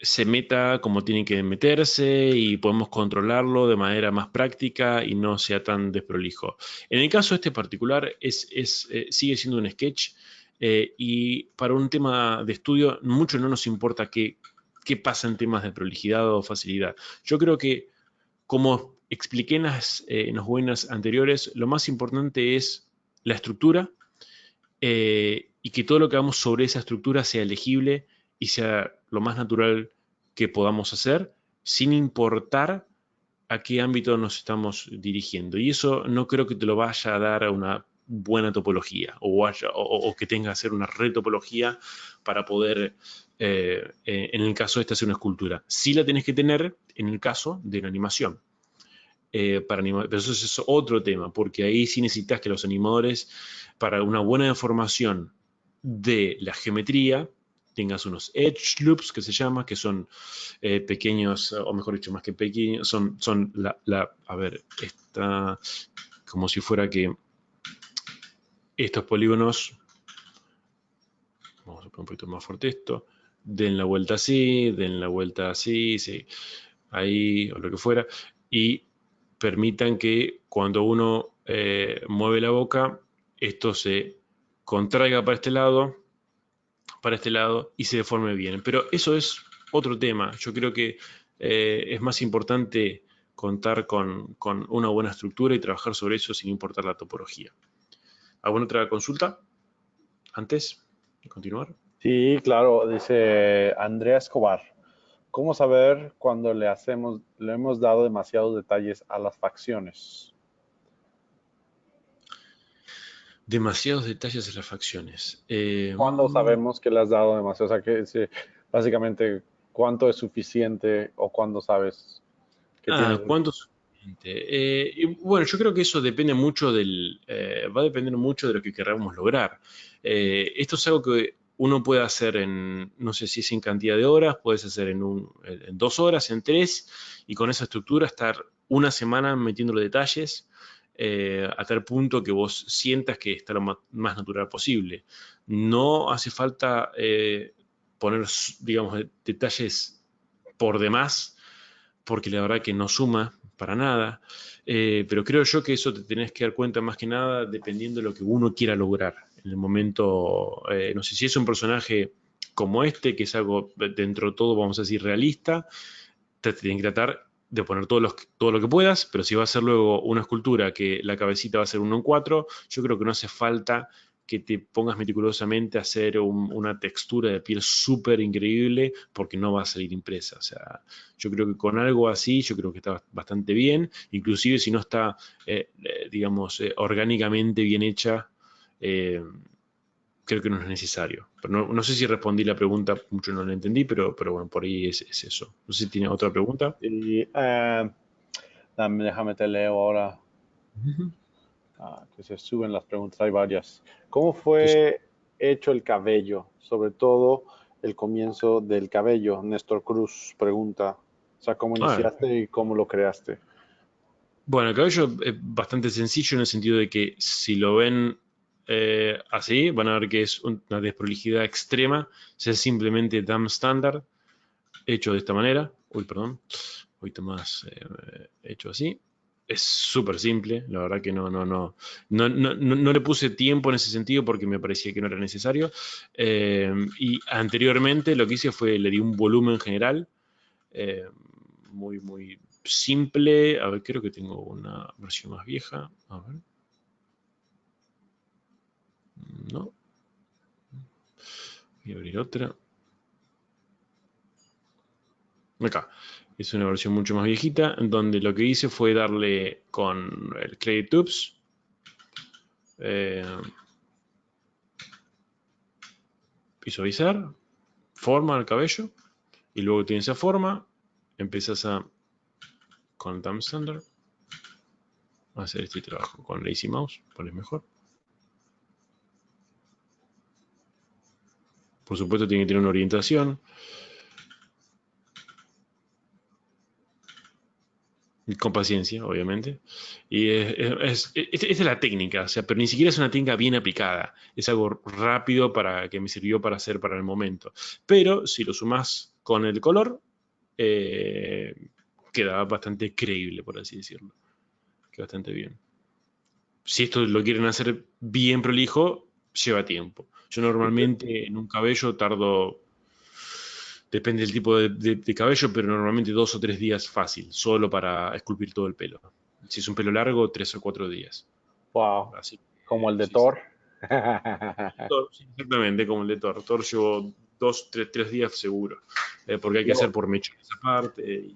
se meta como tiene que meterse y podemos controlarlo de manera más práctica y no sea tan desprolijo. En el caso este particular sigue siendo un sketch y para un tema de estudio mucho no nos importa qué pasa en temas de prolijidad o facilidad. Yo creo que, como expliqué en las webinars anteriores, lo más importante es la estructura y que todo lo que hagamos sobre esa estructura sea legible y sea lo más natural que podamos hacer, sin importar a qué ámbito nos estamos dirigiendo. Y eso no creo que te lo vaya a dar a una buena topología o que tenga que hacer una retopología para poder, en el caso de esta, hacer una escultura. Sí la tenés que tener en el caso de una animación. Para animar, pero eso es otro tema, porque ahí sí necesitas que los animadores, para una buena información de la geometría, tengas unos edge loops que se llama, que son pequeños, o mejor dicho, más que pequeños, son a ver, está como si fuera que estos polígonos, vamos a poner un poquito más fuerte esto, den la vuelta así, sí, ahí, o lo que fuera, y permitan que cuando uno mueve la boca, esto se contraiga para este lado y se deforme bien. Pero eso es otro tema. Yo creo que es más importante contar con una buena estructura y trabajar sobre eso sin importar la topología. ¿Alguna otra consulta antes de continuar? Sí, claro, dice Andrea Escobar. ¿Cómo saber cuando le hemos dado demasiados detalles a las facciones? Demasiados detalles de las facciones. ¿Cuándo sabemos que le has dado demasiado? O sea, básicamente, ¿cuánto es suficiente o cuándo sabes que tienes? ¿Cuánto es suficiente? Y bueno, yo creo que eso depende mucho va a depender mucho de lo que queramos lograr. Esto es algo que uno puede hacer no sé si es en cantidad de horas, puedes hacer en 2 horas, en 3, y con esa estructura estar una semana metiéndole detalles a tal punto que vos sientas que está lo más natural posible. No hace falta poner, digamos, detalles por demás porque la verdad que no suma para nada. Pero creo yo que eso te tenés que dar cuenta más que nada dependiendo de lo que uno quiera lograr. En el momento, no sé si es un personaje como este, que es algo dentro de todo, vamos a decir, realista, te tienen que tratar de poner todo lo que puedas, pero si va a ser luego una escultura que la cabecita va a ser 1 en 4, yo creo que no hace falta que te pongas meticulosamente a hacer una textura de piel súper increíble porque no va a salir impresa. O sea, yo creo que con algo así, yo creo que está bastante bien, inclusive si no está, digamos, orgánicamente bien hecha, eh, creo que no es necesario. Pero no sé si respondí la pregunta, mucho no la entendí, pero bueno, por ahí es eso. No sé si tiene otra pregunta. Y, déjame te leo ahora, que se suben las preguntas, hay varias. ¿Cómo Sí. fue hecho el cabello? Sobre todo el comienzo del cabello. Néstor Cruz pregunta, o sea, ¿cómo Ah, iniciaste y cómo lo creaste? bueno, el cabello es bastante sencillo en el sentido de que si lo ven así, van a ver que es una desprolijidad extrema. Es simplemente dam estándar hecho de esta manera. Uy, perdón. Un poquito más hecho así. Es súper simple, la verdad que no le puse tiempo en ese sentido porque me parecía que no era necesario. Y anteriormente lo que hice fue le di un volumen general, eh, muy simple. A ver, creo que tengo una versión más vieja. A ver. No. Voy a abrir otra. Acá. Es una versión mucho más viejita, en donde lo que hice fue darle con el Clay Tubes. Visualizar, forma al cabello, y luego tienes esa forma, empiezas con Thumb Standard, a hacer este trabajo con Lazy Mouse, pones mejor. Por supuesto tiene que tener una orientación, con paciencia, obviamente. Y esta es la técnica, o sea, pero ni siquiera es una técnica bien aplicada. Es algo rápido que me sirvió para hacer para el momento. Pero si lo sumás con el color, queda bastante creíble, por así decirlo. Queda bastante bien. Si esto lo quieren hacer bien prolijo, lleva tiempo. Yo normalmente en un cabello tardo, depende del tipo de cabello, pero normalmente 2 o 3 días fácil, solo para esculpir todo el pelo. Si es un pelo largo, 3 o 4 días. Wow, Así como el de sí, sí. Thor. Thor, sí, exactamente, como el de Thor. Thor llevo 2, 3 días seguro, porque hay que hacer Luego, por mechones aparte.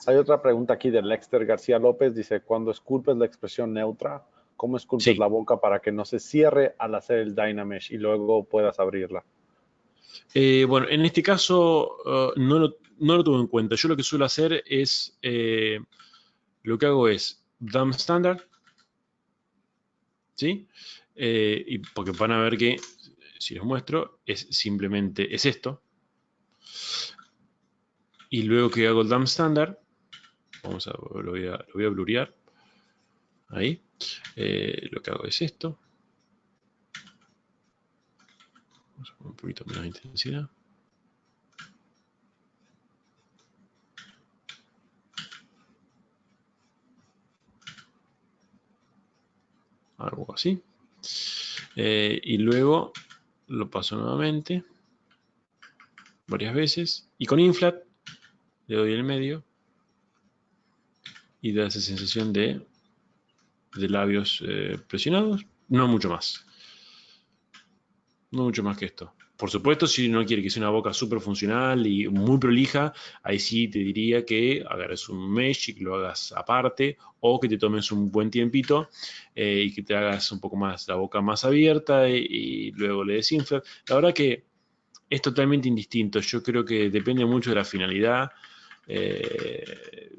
hay otra pregunta aquí de Lexter García López. Dice, cuando esculpes la expresión neutra, ¿cómo esculpes Sí, la boca para que no se cierre al hacer el Dynamesh y luego puedas abrirla? bueno, en este caso no lo tuve en cuenta. Yo lo que suelo hacer es, lo que hago es dumb standard, ¿sí? Y porque van a ver que, si los muestro, es simplemente, es esto. Y luego que hago el dumb standard, lo voy a blurear, ahí. Lo que hago es esto. Vamos a poner un poquito menos de intensidad. Algo así. Y luego lo paso nuevamente varias veces. Y con inflat le doy el medio y da esa sensación de labios presionados. No mucho más. No mucho más que esto. Por supuesto, si no quiere que sea una boca súper funcional y muy prolija, ahí sí te diría que agarres un mesh y que lo hagas aparte, o que te tomes un buen tiempito y que te hagas un poco más la boca más abierta y luego le desinflas. La verdad que es totalmente indistinto. Yo creo que depende mucho de la finalidad. Eh,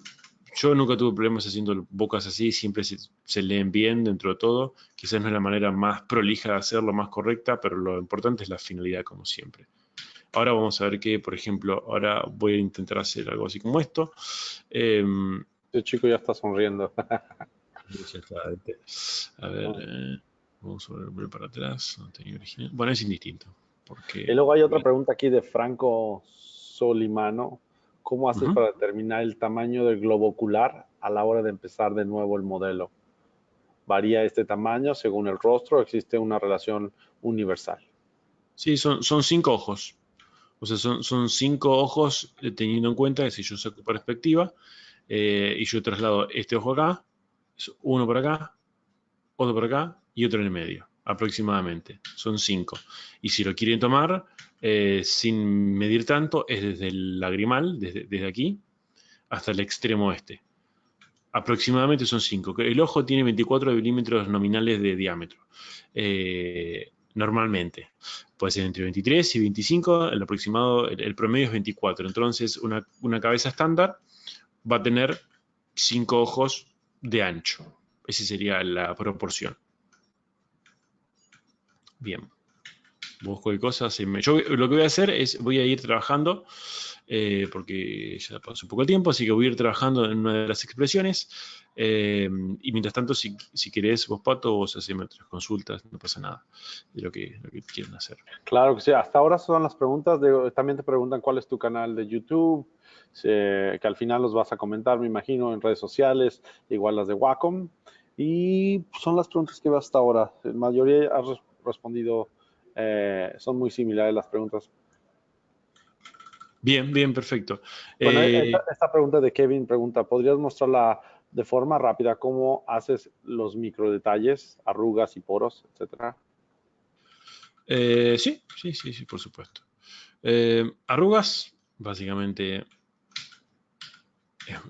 yo nunca tuve problemas haciendo bocas así, siempre se leen bien dentro de todo. Quizás no es la manera más prolija de hacerlo, más correcta, pero lo importante es la finalidad, como siempre. Ahora vamos a ver que, por ejemplo, ahora voy a intentar hacer algo así como esto. Eh, Este chico ya está sonriendo. ya está. A ver, vamos a volver para atrás. No tenía original. Bueno, es indistinto, Y porque luego hay otra pregunta aquí de Franco Solimano. ¿Cómo haces ujú. para determinar el tamaño del globo ocular a la hora de empezar de nuevo el modelo? ¿Varía este tamaño según el rostro o existe una relación universal? Sí, son 5 ojos. O sea, son 5 ojos teniendo en cuenta que si yo saco perspectiva y yo traslado este ojo acá, es uno por acá, otro por acá y otro en el medio, aproximadamente. Son 5. Y si lo quieren tomar sin medir tanto, es desde el lagrimal, desde aquí, hasta el extremo este. Aproximadamente son 5. El ojo tiene 24 milímetros nominales de diámetro. Normalmente. Puede ser entre 23 y 25. El aproximado, el promedio es 24. Entonces, una cabeza estándar va a tener 5 ojos de ancho. Esa sería la proporción. Bien. Busco de cosas. Yo lo que voy a hacer es, voy a ir trabajando, porque ya pasó un poco el tiempo, así que voy a ir trabajando en una de las expresiones. Y mientras tanto, si querés vos, Pato, vos haceme otras consultas, no pasa nada de lo que quieren hacer. Claro que sí, hasta ahora son las preguntas. También te preguntan cuál es tu canal de YouTube, que al final los vas a comentar, me imagino, en redes sociales, igual las de Wacom. Y son las preguntas que veo hasta ahora. La mayoría has respondido, son muy similares las preguntas. Bien, bien, perfecto. Bueno, Eh, esta pregunta de Kevin pregunta, ¿podrías mostrarla de forma rápida cómo haces los micro detalles, arrugas y poros, etcétera? sí, sí, sí, sí, por supuesto. Arrugas, básicamente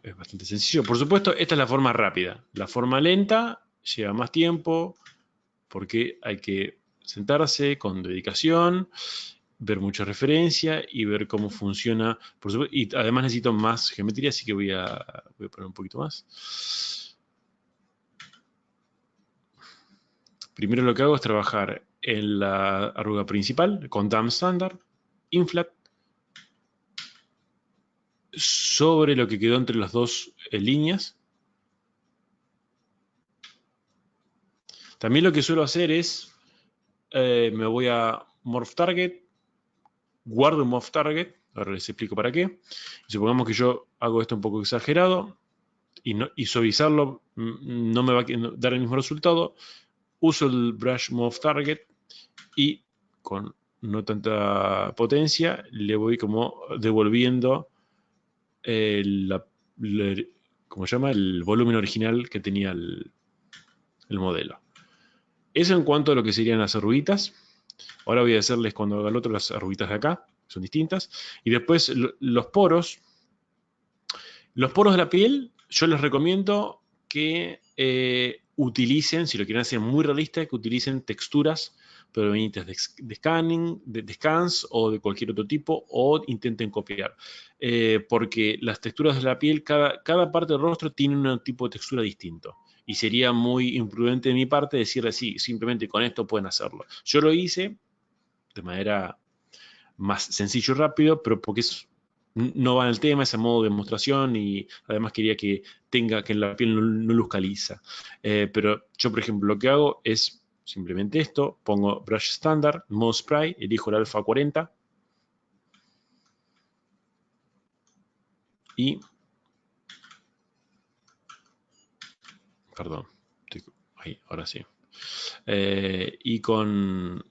es bastante sencillo. Por supuesto, esta es la forma rápida. La forma lenta lleva más tiempo porque hay que sentarse con dedicación, ver mucha referencia y ver cómo funciona. Por supuesto, y además necesito más geometría, así que voy a poner un poquito más. Primero lo que hago es trabajar en la arruga principal con Dam Standard, Inflat, sobre lo que quedó entre las dos líneas. También lo que suelo hacer es, me voy a Morph Target, guardo un Morph Target Ahora les explico para qué. Supongamos que yo hago esto un poco exagerado y suavizarlo no me va a dar el mismo resultado. Uso el Brush Move Target y con no tanta potencia le voy como devolviendo ¿cómo se llama? El volumen original que tenía el modelo. Eso en cuanto a lo que serían las arruguitas. Ahora voy a hacerles cuando haga el otro las arruguitas de acá, son distintas. Y después los poros. Los poros de la piel, yo les recomiendo que utilicen, si lo quieren hacer muy realista, que utilicen texturas provenientes de scanning, de scans o de cualquier otro tipo, o intenten copiar. Porque las texturas de la piel, cada parte del rostro tiene un tipo de textura distinto. Y sería muy imprudente de mi parte decirle sí, simplemente con esto pueden hacerlo. Yo lo hice de manera más sencillo y rápido, pero porque no va en el tema, es a modo de demostración y además quería que tenga que la piel no luzca lisa. Pero yo, por ejemplo, lo que hago es simplemente esto, pongo brush estándar, modo spray, elijo el alfa 40 y, perdón, ahí, ahora sí. Y con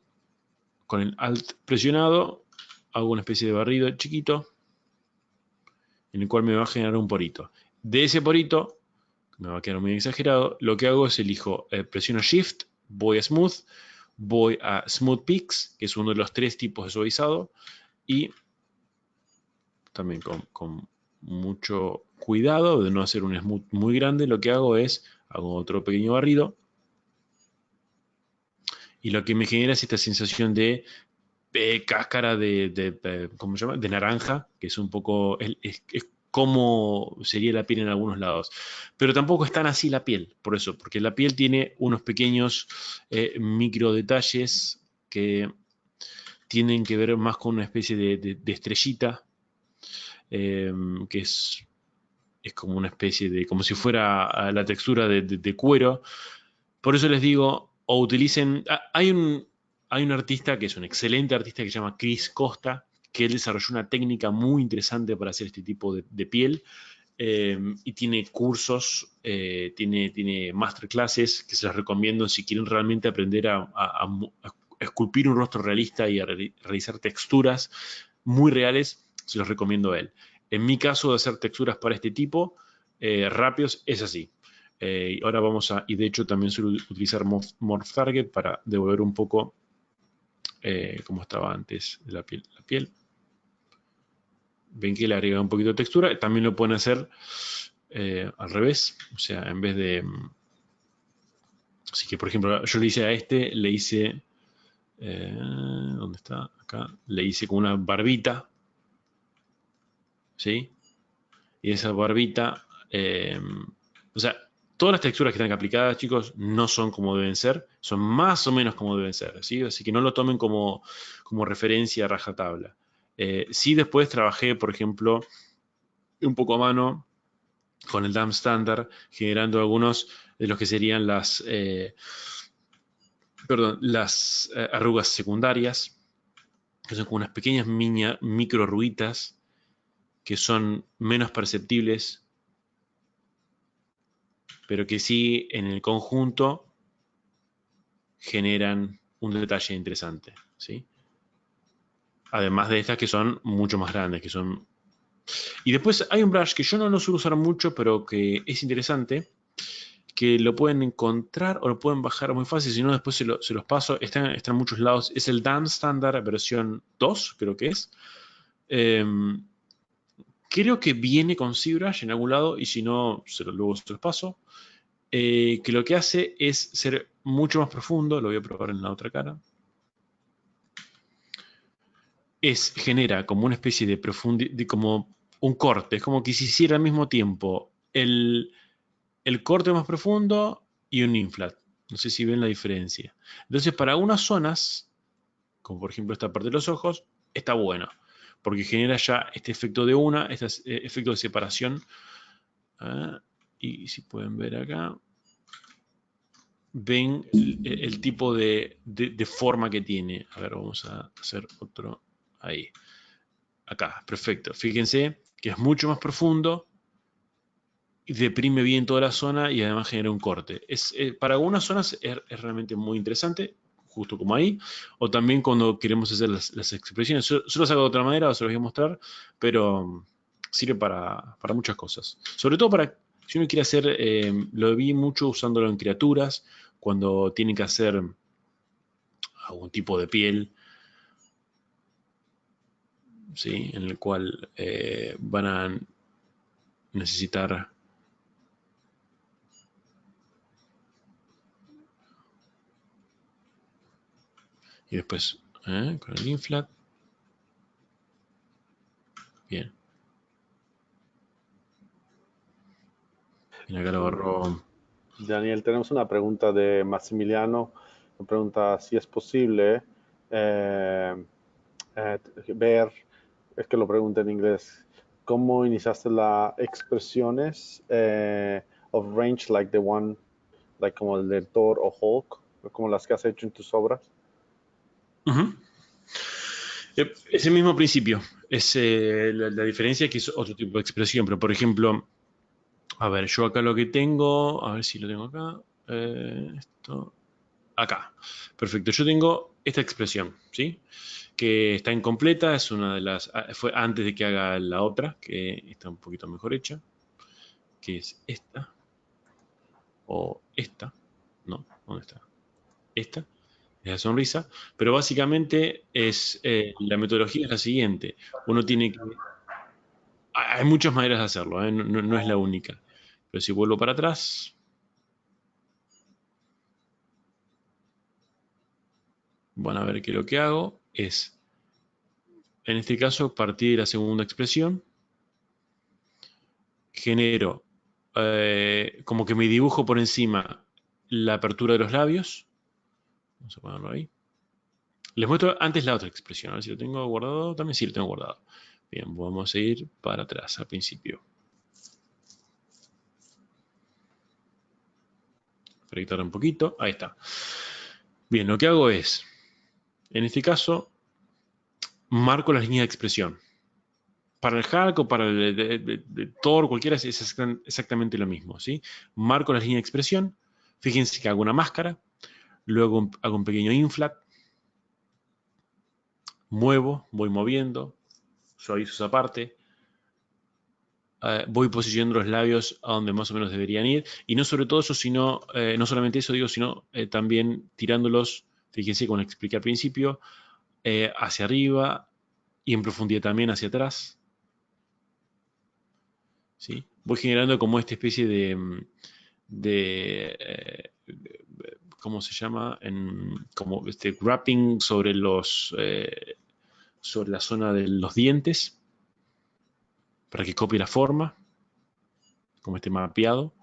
el alt presionado hago una especie de barrido chiquito en el cual me va a generar un porito. De ese porito, me va a quedar muy exagerado, lo que hago es elijo, presiono Shift, voy a Smooth, voy a Smooth Peaks, que es uno de los 3 tipos de suavizado, y también con mucho cuidado de no hacer un smooth muy grande, lo que hago es, hago otro pequeño barrido, y lo que me genera es esta sensación de cáscara ¿cómo se llama? De naranja, que es un poco, es como sería la piel en algunos lados. Pero tampoco es tan así la piel, por eso, porque la piel tiene unos pequeños micro detalles que tienen que ver más con una especie de estrellita, que es como una especie de, como si fuera la textura de cuero. Por eso les digo, o utilicen, hay un artista que es un excelente artista que se llama Chris Costa, que él desarrolló una técnica muy interesante para hacer este tipo de piel. Y tiene cursos, tiene masterclasses que se las recomiendo si quieren realmente aprender a esculpir un rostro realista y a realizar texturas muy reales, se los recomiendo a él. En mi caso de hacer texturas para este tipo, rápidos, es así. Ahora vamos a, y de hecho también suelo utilizar Morph Target para devolver un poco como estaba antes la piel. Ven que le agrega un poquito de textura. También lo pueden hacer al revés. O sea, en vez de... Así que, por ejemplo, yo le hice a este, le hice... ¿dónde está? Acá. Le hice con una barbita. ¿Sí? Y esa barbita... o sea, todas las texturas que están aplicadas, chicos, no son como deben ser. Son más o menos como deben ser. ¿Sí? Así que no lo tomen como referencia a rajatabla. Sí, después trabajé, por ejemplo, un poco a mano con el DAM estándar, generando algunos de los que serían las arrugas secundarias, que son como unas pequeñas micro arruguitas que son menos perceptibles, pero que sí en el conjunto generan un detalle interesante, ¿sí? Además de estas que son mucho más grandes, que son... Y después hay un brush que yo no lo suelo usar mucho, pero que es interesante, que lo pueden encontrar o lo pueden bajar muy fácil, si no después se los paso, está en muchos lados, es el DAM Standard versión 2, creo que es. Creo que viene con ZBrush en algún lado y si no, luego se los paso. Que lo que hace es ser mucho más profundo, lo voy a probar en la otra cara. Genera como una especie de profundidad, como un corte, es como que se hiciera al mismo tiempo el corte más profundo y un inflat. No sé si ven la diferencia. Entonces, para algunas zonas, como por ejemplo esta parte de los ojos, está bueno, porque genera ya este efecto de este efecto de separación. Y si pueden ver acá, ven el tipo de forma que tiene. A ver, vamos a hacer otro ahí. acá, perfecto. Fíjense que es mucho más profundo, y deprime bien toda la zona y además genera un corte. Para algunas zonas es realmente muy interesante, justo como ahí, o también cuando queremos hacer las expresiones. Yo lo hago de otra manera, se los voy a mostrar, pero sirve para muchas cosas. Sobre todo para, si uno quiere hacer, lo vi mucho usándolo en criaturas, cuando tienen que hacer algún tipo de piel, ¿sí? En el cual van a necesitar... Y después, con el inflat. Bien. Y acá lo agarró. Daniel, tenemos una pregunta de Maximiliano. Me pregunta si es posible eh, ver, es que lo pregunta en inglés, ¿cómo iniciaste las expresiones of range like the one, like como el de Thor o Hulk, como las que has hecho en tus obras? Ujú. Es el mismo principio. Es, la diferencia es que es otro tipo de expresión. Pero, por ejemplo, a ver, yo acá lo que tengo, a ver si lo tengo acá. Esto, acá. Perfecto. Yo tengo esta expresión, ¿sí? Que está incompleta, es una de las, fue antes de que haga la otra, que está un poquito mejor hecha, que es esta, o esta, ¿no? ¿Dónde está? Esta, es la sonrisa, pero básicamente es, la metodología es la siguiente. Uno tiene que, hay muchas maneras de hacerlo, ¿eh? No es la única. Pero si vuelvo para atrás, van a ver que lo que hago es, en este caso, partir de la segunda expresión, genero, como que me dibujo por encima la apertura de los labios. Vamos a ponerlo ahí. Les muestro antes la otra expresión, a ver si lo tengo guardado. También sí lo tengo guardado. Bien, vamos a ir para atrás al principio. Proyectar un poquito. Ahí está. Bien, lo que hago es, en este caso, marco las líneas de expresión. Para el Hulk o para el de Thor, cualquiera es exactamente lo mismo, ¿sí? Marco las líneas de expresión. Fíjense que hago una máscara. Luego hago un pequeño inflat. Muevo, voy moviendo. Suavizo esa parte. Voy posicionando los labios a donde más o menos deberían ir. Y no sobre todo eso, sino, no solamente eso digo, sino también tirándolos, fíjense como expliqué al principio, hacia arriba y en profundidad también hacia atrás. ¿Sí? Voy generando como esta especie de ¿cómo se llama? Como este wrapping sobre sobre la zona de los dientes para que copie la forma, como este mapeado.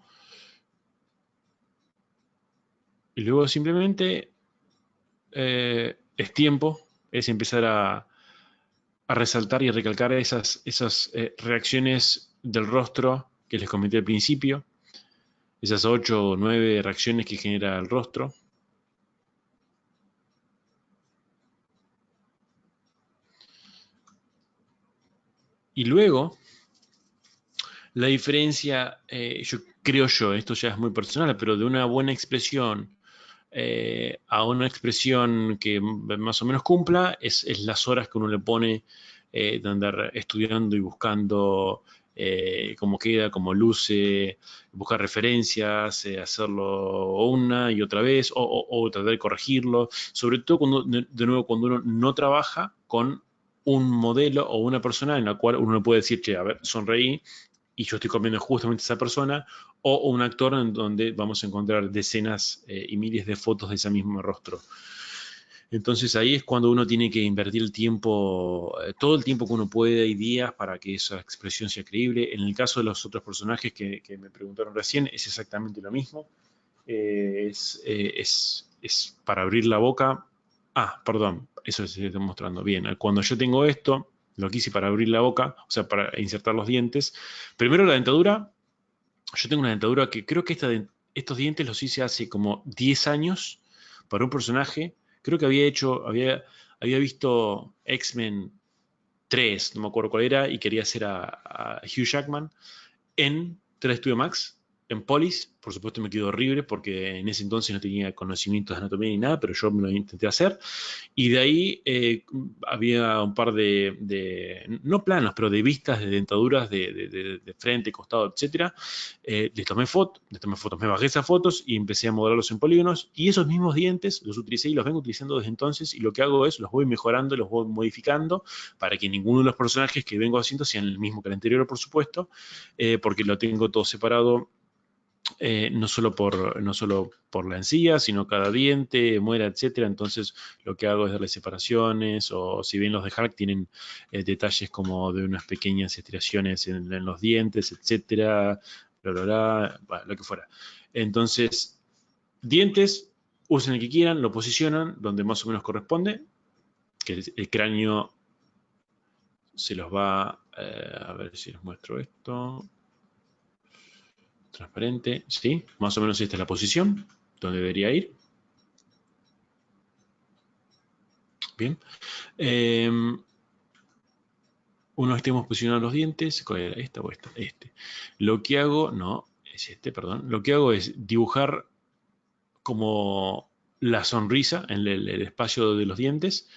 Y luego simplemente es tiempo, es empezar a resaltar y a recalcar esas reacciones del rostro que les comenté al principio, esas 8 o 9 reacciones que genera el rostro. Y luego, la diferencia, yo creo yo, esto ya es muy personal, pero de una buena expresión a una expresión que más o menos cumpla, es las horas que uno le pone de andar estudiando y buscando cómo queda, cómo luce, buscar referencias, hacerlo una y otra vez, o tratar de corregirlo, sobre todo cuando, de nuevo, cuando uno no trabaja con un modelo o una persona en la cual uno puede decir, che, a ver, sonreí, y yo estoy comiendo justamente esa persona, o un actor en donde vamos a encontrar decenas y miles de fotos de ese mismo rostro. Entonces ahí es cuando uno tiene que invertir el tiempo, todo el tiempo que uno puede y días para que esa expresión sea creíble. En el caso de los otros personajes que me preguntaron recién, es exactamente lo mismo. Es para abrir la boca. Ah, perdón, eso se está mostrando bien. Cuando yo tengo esto, lo que hice para abrir la boca, o sea, para insertar los dientes. Primero la dentadura. Yo tengo una dentadura que creo que estos dientes los hice hace como 10 años para un personaje. Creo que había visto X-Men 3, no me acuerdo cuál era, y quería hacer a Hugh Jackman en 3 Studio Max, en Polis. Por supuesto me quedó horrible porque en ese entonces no tenía conocimientos de anatomía ni nada, pero yo me lo intenté hacer. Y de ahí había un par no planos, pero de vistas de dentaduras de frente, costado, etcétera. Les tomé fotos, me bajé esas fotos y empecé a modelarlos en polígonos. Y esos mismos dientes los utilicé y los vengo utilizando desde entonces. Y lo que hago es los voy mejorando, los voy modificando para que ninguno de los personajes que vengo haciendo sean el mismo que el anterior, por supuesto, porque lo tengo todo separado. No solo por la encía, sino cada diente, muela, etcétera. Entonces lo que hago es darle separaciones, o si bien los de Hulk tienen detalles como de unas pequeñas estiraciones en los dientes, etcétera, bueno, lo que fuera. Entonces, dientes, usen el que quieran, lo posicionan donde más o menos corresponde, que el cráneo se los va, a ver si les muestro esto. Transparente, ¿sí? Más o menos esta es la posición donde debería ir. Bien. Una vez estemos posicionados los dientes, ¿cuál era? ¿Esta o esta? Este. Lo que hago, no, es este, perdón. Lo que hago es dibujar como la sonrisa en el espacio de los dientes.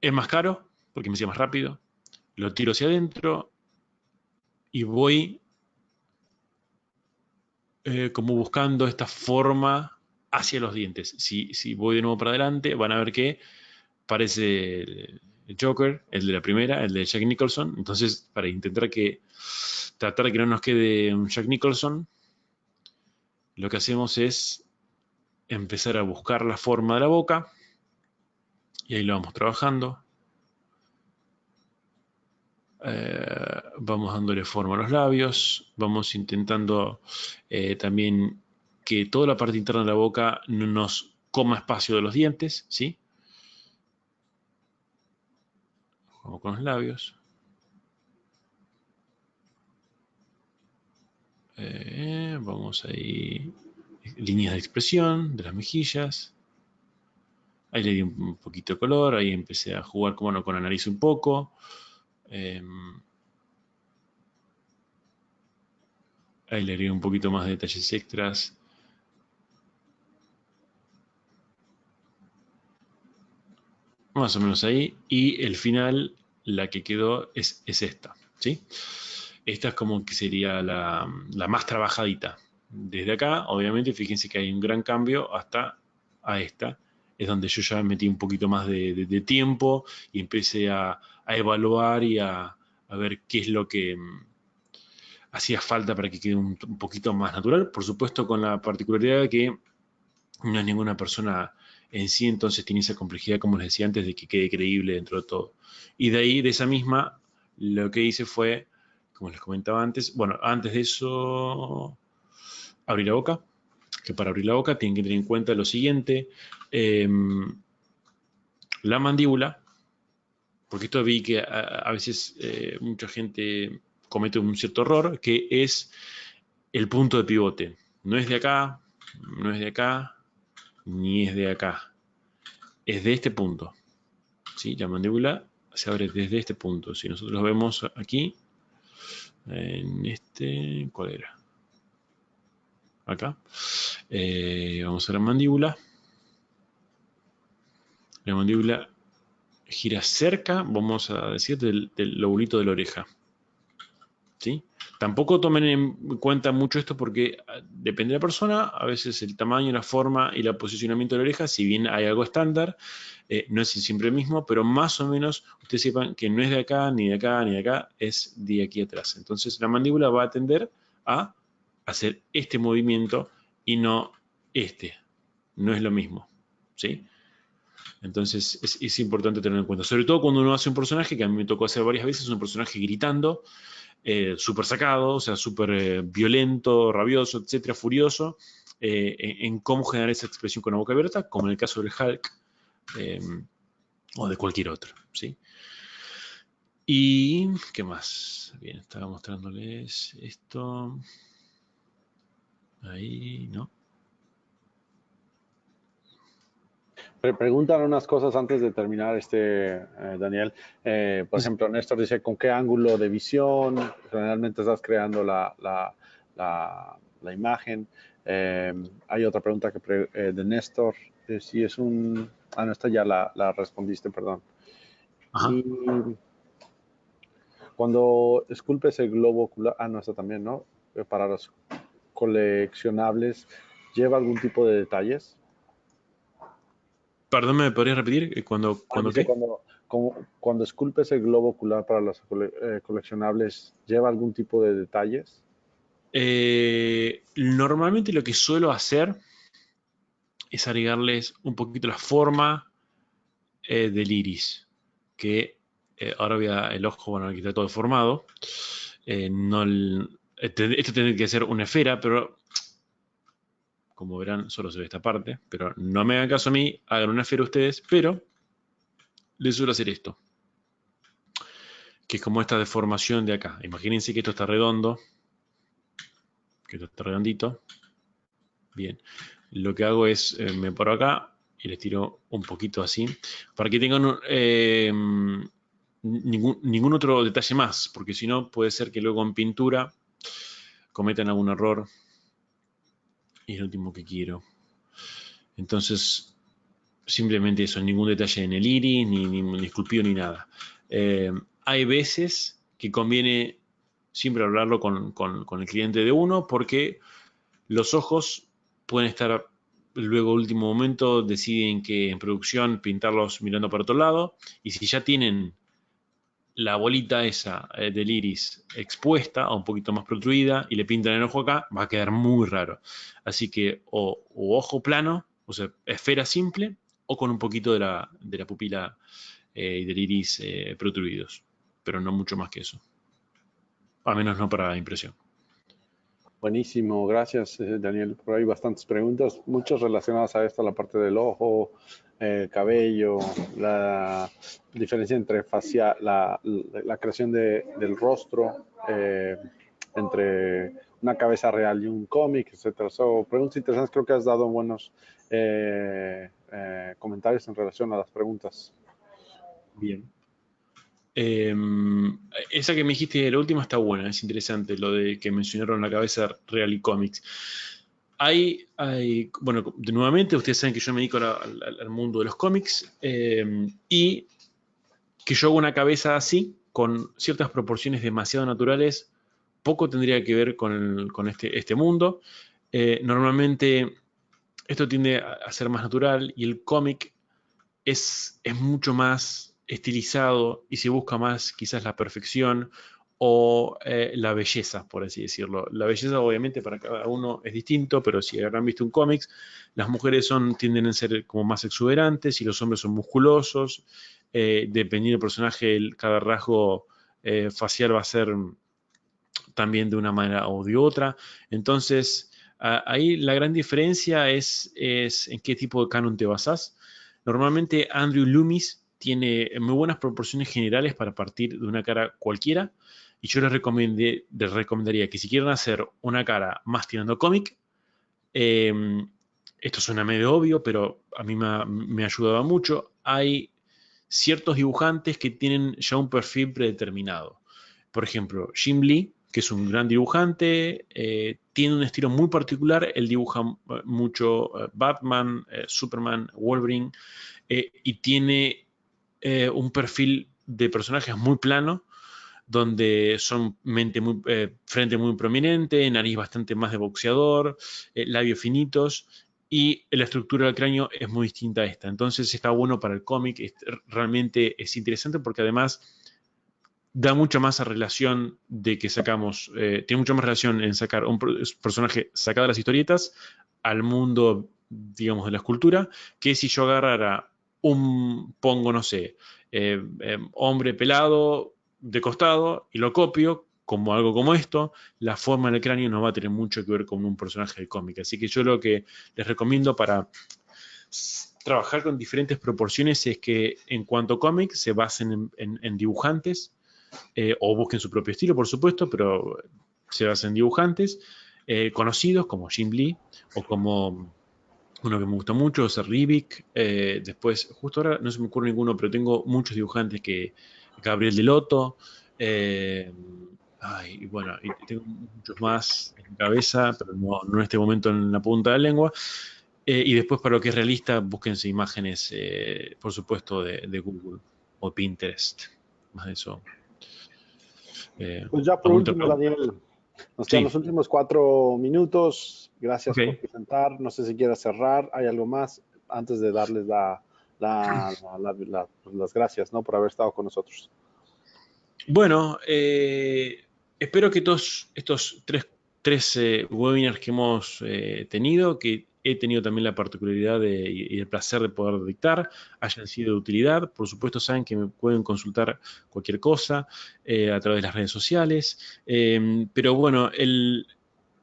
Es más caro, porque me hacía más rápido. Lo tiro hacia adentro y voy como buscando esta forma hacia los dientes. Si voy de nuevo para adelante, van a ver que parece el Joker, el de la primera, el de Jack Nicholson. Entonces, para tratar de que no nos quede un Jack Nicholson, lo que hacemos es empezar a buscar la forma de la boca, y ahí lo vamos trabajando. Vamos dándole forma a los labios, vamos intentando también que toda la parte interna de la boca no nos coma espacio de los dientes, ¿sí? Vamos con los labios. Vamos ahí, líneas de expresión de las mejillas. Ahí le di un poquito de color, ahí empecé a jugar con la nariz un poco. Ahí le di un poquito más de detalles extras. Más o menos ahí. Y el final, la que quedó es esta, ¿sí? Esta es como que sería la más trabajadita. Desde acá, obviamente, fíjense que hay un gran cambio hasta a esta. Es donde yo ya metí un poquito más de tiempo y empecé a evaluar y a ver qué es lo que hacía falta para que quede un poquito más natural. Por supuesto, con la particularidad de que no es ninguna persona en sí, entonces tiene esa complejidad, como les decía antes, de que quede creíble dentro de todo. Y de ahí, de esa misma, lo que hice fue, como les comentaba antes, bueno, antes de eso, abrir la boca, que para abrir la boca tienen que tener en cuenta lo siguiente, la mandíbula, porque esto vi que a veces mucha gente comete un cierto error, que es el punto de pivote. No es de acá, no es de acá, ni es de acá. Es de este punto. ¿Sí? La mandíbula se abre desde este punto. Si nosotros lo vemos aquí, en este, ¿cuál era? Acá. Vamos a la mandíbula. La mandíbula gira cerca, vamos a decir, del lobulito de la oreja. ¿Sí? Tampoco tomen en cuenta mucho esto porque depende de la persona, a veces el tamaño, la forma y el posicionamiento de la oreja, si bien hay algo estándar, no es siempre el mismo, pero más o menos ustedes sepan que no es de acá, ni de acá, ni de acá, es de aquí atrás. Entonces la mandíbula va a tender a hacer este movimiento y no este. No es lo mismo. ¿Sí? Entonces es importante tenerlo en cuenta. Sobre todo cuando uno hace un personaje, que a mí me tocó hacer varias veces, un personaje gritando, súper sacado, o sea, súper violento, rabioso, etcétera, furioso, en cómo generar esa expresión con la boca abierta, como en el caso del Hulk, o de cualquier otro, ¿sí? Y, ¿qué más? Bien, estaba mostrándoles esto. Ahí, ¿no? Preguntan unas cosas antes de terminar, Daniel. Por ejemplo, Néstor dice, ¿con qué ángulo de visión generalmente estás creando la imagen? Hay otra pregunta de Néstor, si es un... Ah, no, esta ya la respondiste, perdón. Ajá. Y cuando esculpes el globo ocular, no, esta también, ¿no? Para los coleccionables, ¿lleva algún tipo de detalles? Perdón, ¿me podrías repetir? ¿Cuándo Dice, qué? cuando esculpes el globo ocular para los coleccionables, ¿lleva algún tipo de detalles? Normalmente lo que suelo hacer es agregarles un poquito la forma del iris, que ahora el ojo, bueno, aquí está todo deformado. No, esto tendría que ser una esfera, pero como verán, solo se ve esta parte. Pero no me hagan caso a mí, hagan una esfera ustedes, pero les suelo hacer esto, que es como esta deformación de acá. Imagínense que esto está redondo, que esto está redondito. Bien, lo que hago es, me paro acá y les tiro un poquito así, para que tengan ningún otro detalle más, porque si no puede ser que luego en pintura cometan algún error y es lo último que quiero. Entonces, simplemente eso, ningún detalle en el iris, ni esculpido, ni nada. Hay veces que conviene siempre hablarlo con el cliente de uno, porque los ojos pueden estar, luego último momento deciden que en producción pintarlos mirando para otro lado, y si ya tienen la bolita esa del iris expuesta o un poquito más protruida y le pintan el ojo acá, va a quedar muy raro. Así que o ojo plano, o sea, esfera simple, o con un poquito de la pupila y del iris protruidos, pero no mucho más que eso. Al menos no para impresión. Buenísimo, gracias, Daniel. Por ahí bastantes preguntas, muchas relacionadas a esto, la parte del ojo, el cabello, la diferencia entre facial, la creación del rostro, entre una cabeza real y un cómic, etcétera. Preguntas interesantes, creo que has dado buenos comentarios en relación a las preguntas. Bien. Eh, esa que me dijiste, la última está buena, es interesante, lo de que mencionaron la cabeza Real y Comics. Bueno, nuevamente, ustedes saben que yo me dedico al mundo de los cómics y que yo hago una cabeza así, con ciertas proporciones demasiado naturales, poco tendría que ver con este mundo. Normalmente esto tiende a ser más natural y el cómic es mucho más estilizado y se busca más quizás la perfección o la belleza, por así decirlo. La belleza obviamente para cada uno es distinto, pero si habrán visto un cómics, las mujeres tienden a ser como más exuberantes y los hombres son musculosos. Dependiendo del personaje, cada rasgo facial va a ser también de una manera o de otra. Entonces, ahí la gran diferencia es en qué tipo de canon te basás. Normalmente Andrew Loomis tiene muy buenas proporciones generales para partir de una cara cualquiera, y yo les recomendaría que si quieren hacer una cara más tirando cómic, eh, esto suena medio obvio, pero a mí me ayudaba mucho. Hay ciertos dibujantes que tienen ya un perfil predeterminado. Por ejemplo, Jim Lee, que es un gran dibujante, tiene un estilo muy particular. Él dibuja mucho Batman, Superman, Wolverine, y tiene un perfil de personajes muy plano, donde son frente muy prominente, nariz bastante más de boxeador, labios finitos, y la estructura del cráneo es muy distinta a esta. Entonces está bueno para el cómic, realmente es interesante porque además da mucha más a relación de que tiene mucha más relación en sacar un personaje sacado de las historietas al mundo, digamos, de la escultura, que si yo agarrara pongo, no sé, hombre pelado de costado y lo copio como algo como esto, la forma del cráneo no va a tener mucho que ver con un personaje de cómic. Así que yo lo que les recomiendo para trabajar con diferentes proporciones es que en cuanto a cómics se basen en dibujantes, o busquen su propio estilo, por supuesto, pero se basen en dibujantes conocidos como Jim Lee o como Uno que me gusta mucho es Rivik. Después, justo ahora no se me ocurre ninguno, pero tengo muchos dibujantes que Gabriel Delotto. eh, y bueno, y tengo muchos más en mi cabeza, pero no en este momento en la punta de la lengua. Y después, para lo que es realista, búsquense imágenes, por supuesto, de Google o Pinterest. Más de eso. Pues ya por ¿Alguna otra último, pregunta? Daniel, nos quedan los Sí, últimos 4 minutos. Gracias por ok. presentar. No sé si quieres cerrar. ¿Hay algo más antes de darles las gracias, ¿no? Por haber estado con nosotros. Bueno, espero que todos estos tres webinars que hemos tenido, que he tenido también la particularidad y el placer de poder dictar, hayan sido de utilidad. Por supuesto, saben que me pueden consultar cualquier cosa a través de las redes sociales. Pero bueno,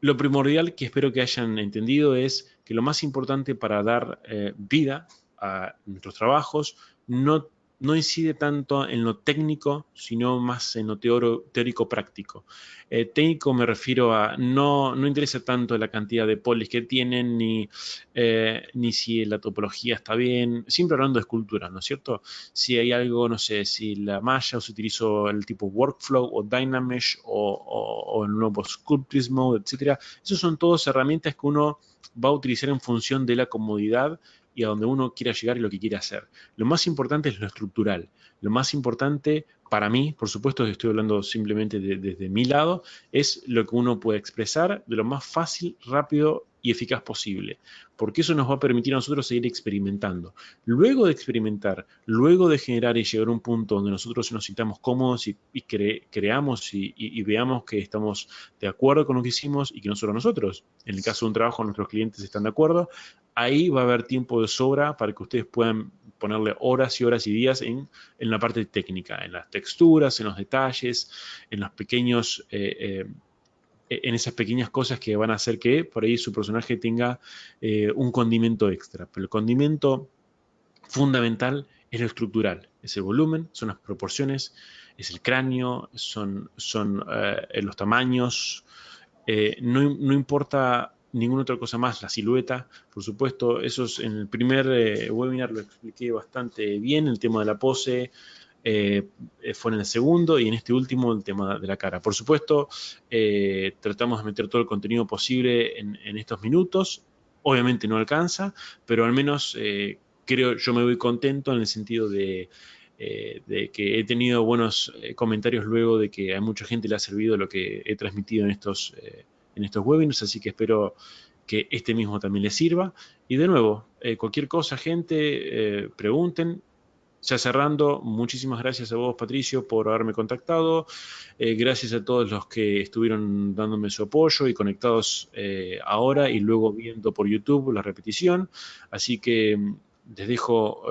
lo primordial que espero que hayan entendido es que lo más importante para dar vida a nuestros trabajos no no incide tanto en lo técnico, sino más en lo teórico práctico. Técnico me refiero a no interesa tanto la cantidad de polis que tienen, ni si la topología está bien, siempre hablando de escultura, ¿no es cierto? Si hay algo, no sé, si la malla o se utilizó el tipo workflow o Dynamesh o el nuevo Sculptris Mode, etcétera. Esas son todas herramientas que uno va a utilizar en función de la comodidad y a donde uno quiera llegar y lo que quiere hacer. Lo más importante es lo estructural. Lo más importante para mí, por supuesto, estoy hablando simplemente desde mi lado, es lo que uno puede expresar de lo más fácil, rápido y eficaz posible, porque eso nos va a permitir a nosotros seguir experimentando. Luego de experimentar, luego de generar y llegar a un punto donde nosotros nos sintamos cómodos y creamos y veamos que estamos de acuerdo con lo que hicimos y que no solo nosotros, en el caso de un trabajo nuestros clientes están de acuerdo, ahí va a haber tiempo de sobra para que ustedes puedan ponerle horas y horas y días en la parte técnica, en las texturas, en los detalles, en los pequeños, en esas pequeñas cosas que van a hacer que por ahí su personaje tenga un condimento extra. Pero el condimento fundamental es lo estructural, es el volumen, son las proporciones, es el cráneo, son los tamaños, no importa ninguna otra cosa más, la silueta, por supuesto, eso es, en el primer webinar lo expliqué bastante bien, el tema de la pose, fue en el segundo y en este último el tema de la cara. Por supuesto, tratamos de meter todo el contenido posible en estos minutos, obviamente no alcanza, pero al menos creo yo me voy contento en el sentido de que he tenido buenos comentarios luego de que a mucha gente le ha servido lo que he transmitido en estos webinars, así que espero que este mismo también les sirva. Y de nuevo, cualquier cosa, gente, pregunten. Ya cerrando, muchísimas gracias a vos, Patricio, por haberme contactado. Gracias a todos los que estuvieron dándome su apoyo y conectados ahora y luego viendo por YouTube la repetición. Así que les dejo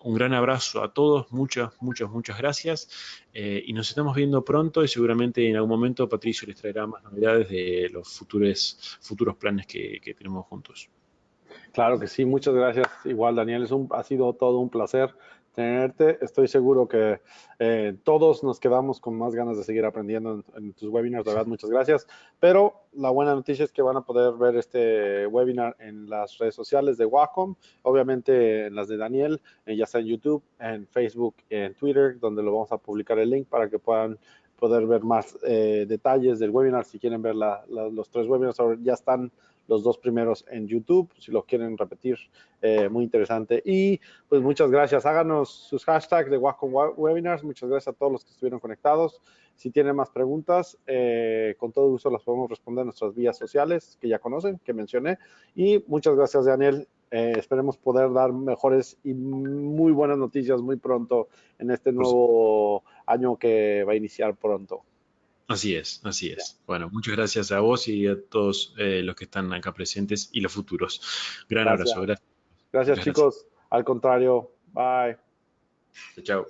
un gran abrazo a todos. Muchas gracias. Y nos estamos viendo pronto y seguramente en algún momento Patricio les traerá más novedades de los futuros planes que tenemos juntos. Claro que sí, muchas gracias. Igual, Daniel, ha sido todo un placer tenerte. Estoy seguro que todos nos quedamos con más ganas de seguir aprendiendo en tus webinars. De verdad, muchas gracias. Pero la buena noticia es que van a poder ver este webinar en las redes sociales de Wacom, obviamente en las de Daniel, ya sea en YouTube, en Facebook, en Twitter, donde lo vamos a publicar el link para que puedan poder ver más detalles del webinar. Si quieren ver los 3 webinars, ya están los 2 primeros en YouTube, si lo quieren repetir, muy interesante. Y pues muchas gracias. Háganos sus hashtags de Wacom Webinars. Muchas gracias a todos los que estuvieron conectados. Si tienen más preguntas, con todo gusto las podemos responder en nuestras vías sociales que ya conocen, que mencioné. Y muchas gracias, Daniel. Esperemos poder dar mejores y muy buenas noticias muy pronto en este Por supuesto. nuevo año que va a iniciar pronto. Así es, así Ya. es. Bueno, muchas gracias a vos y a todos los que están acá presentes y los futuros. Gran Gracias. abrazo, gracias. Gracias, Muchas gracias. chicos. Al contrario. Bye. Chao.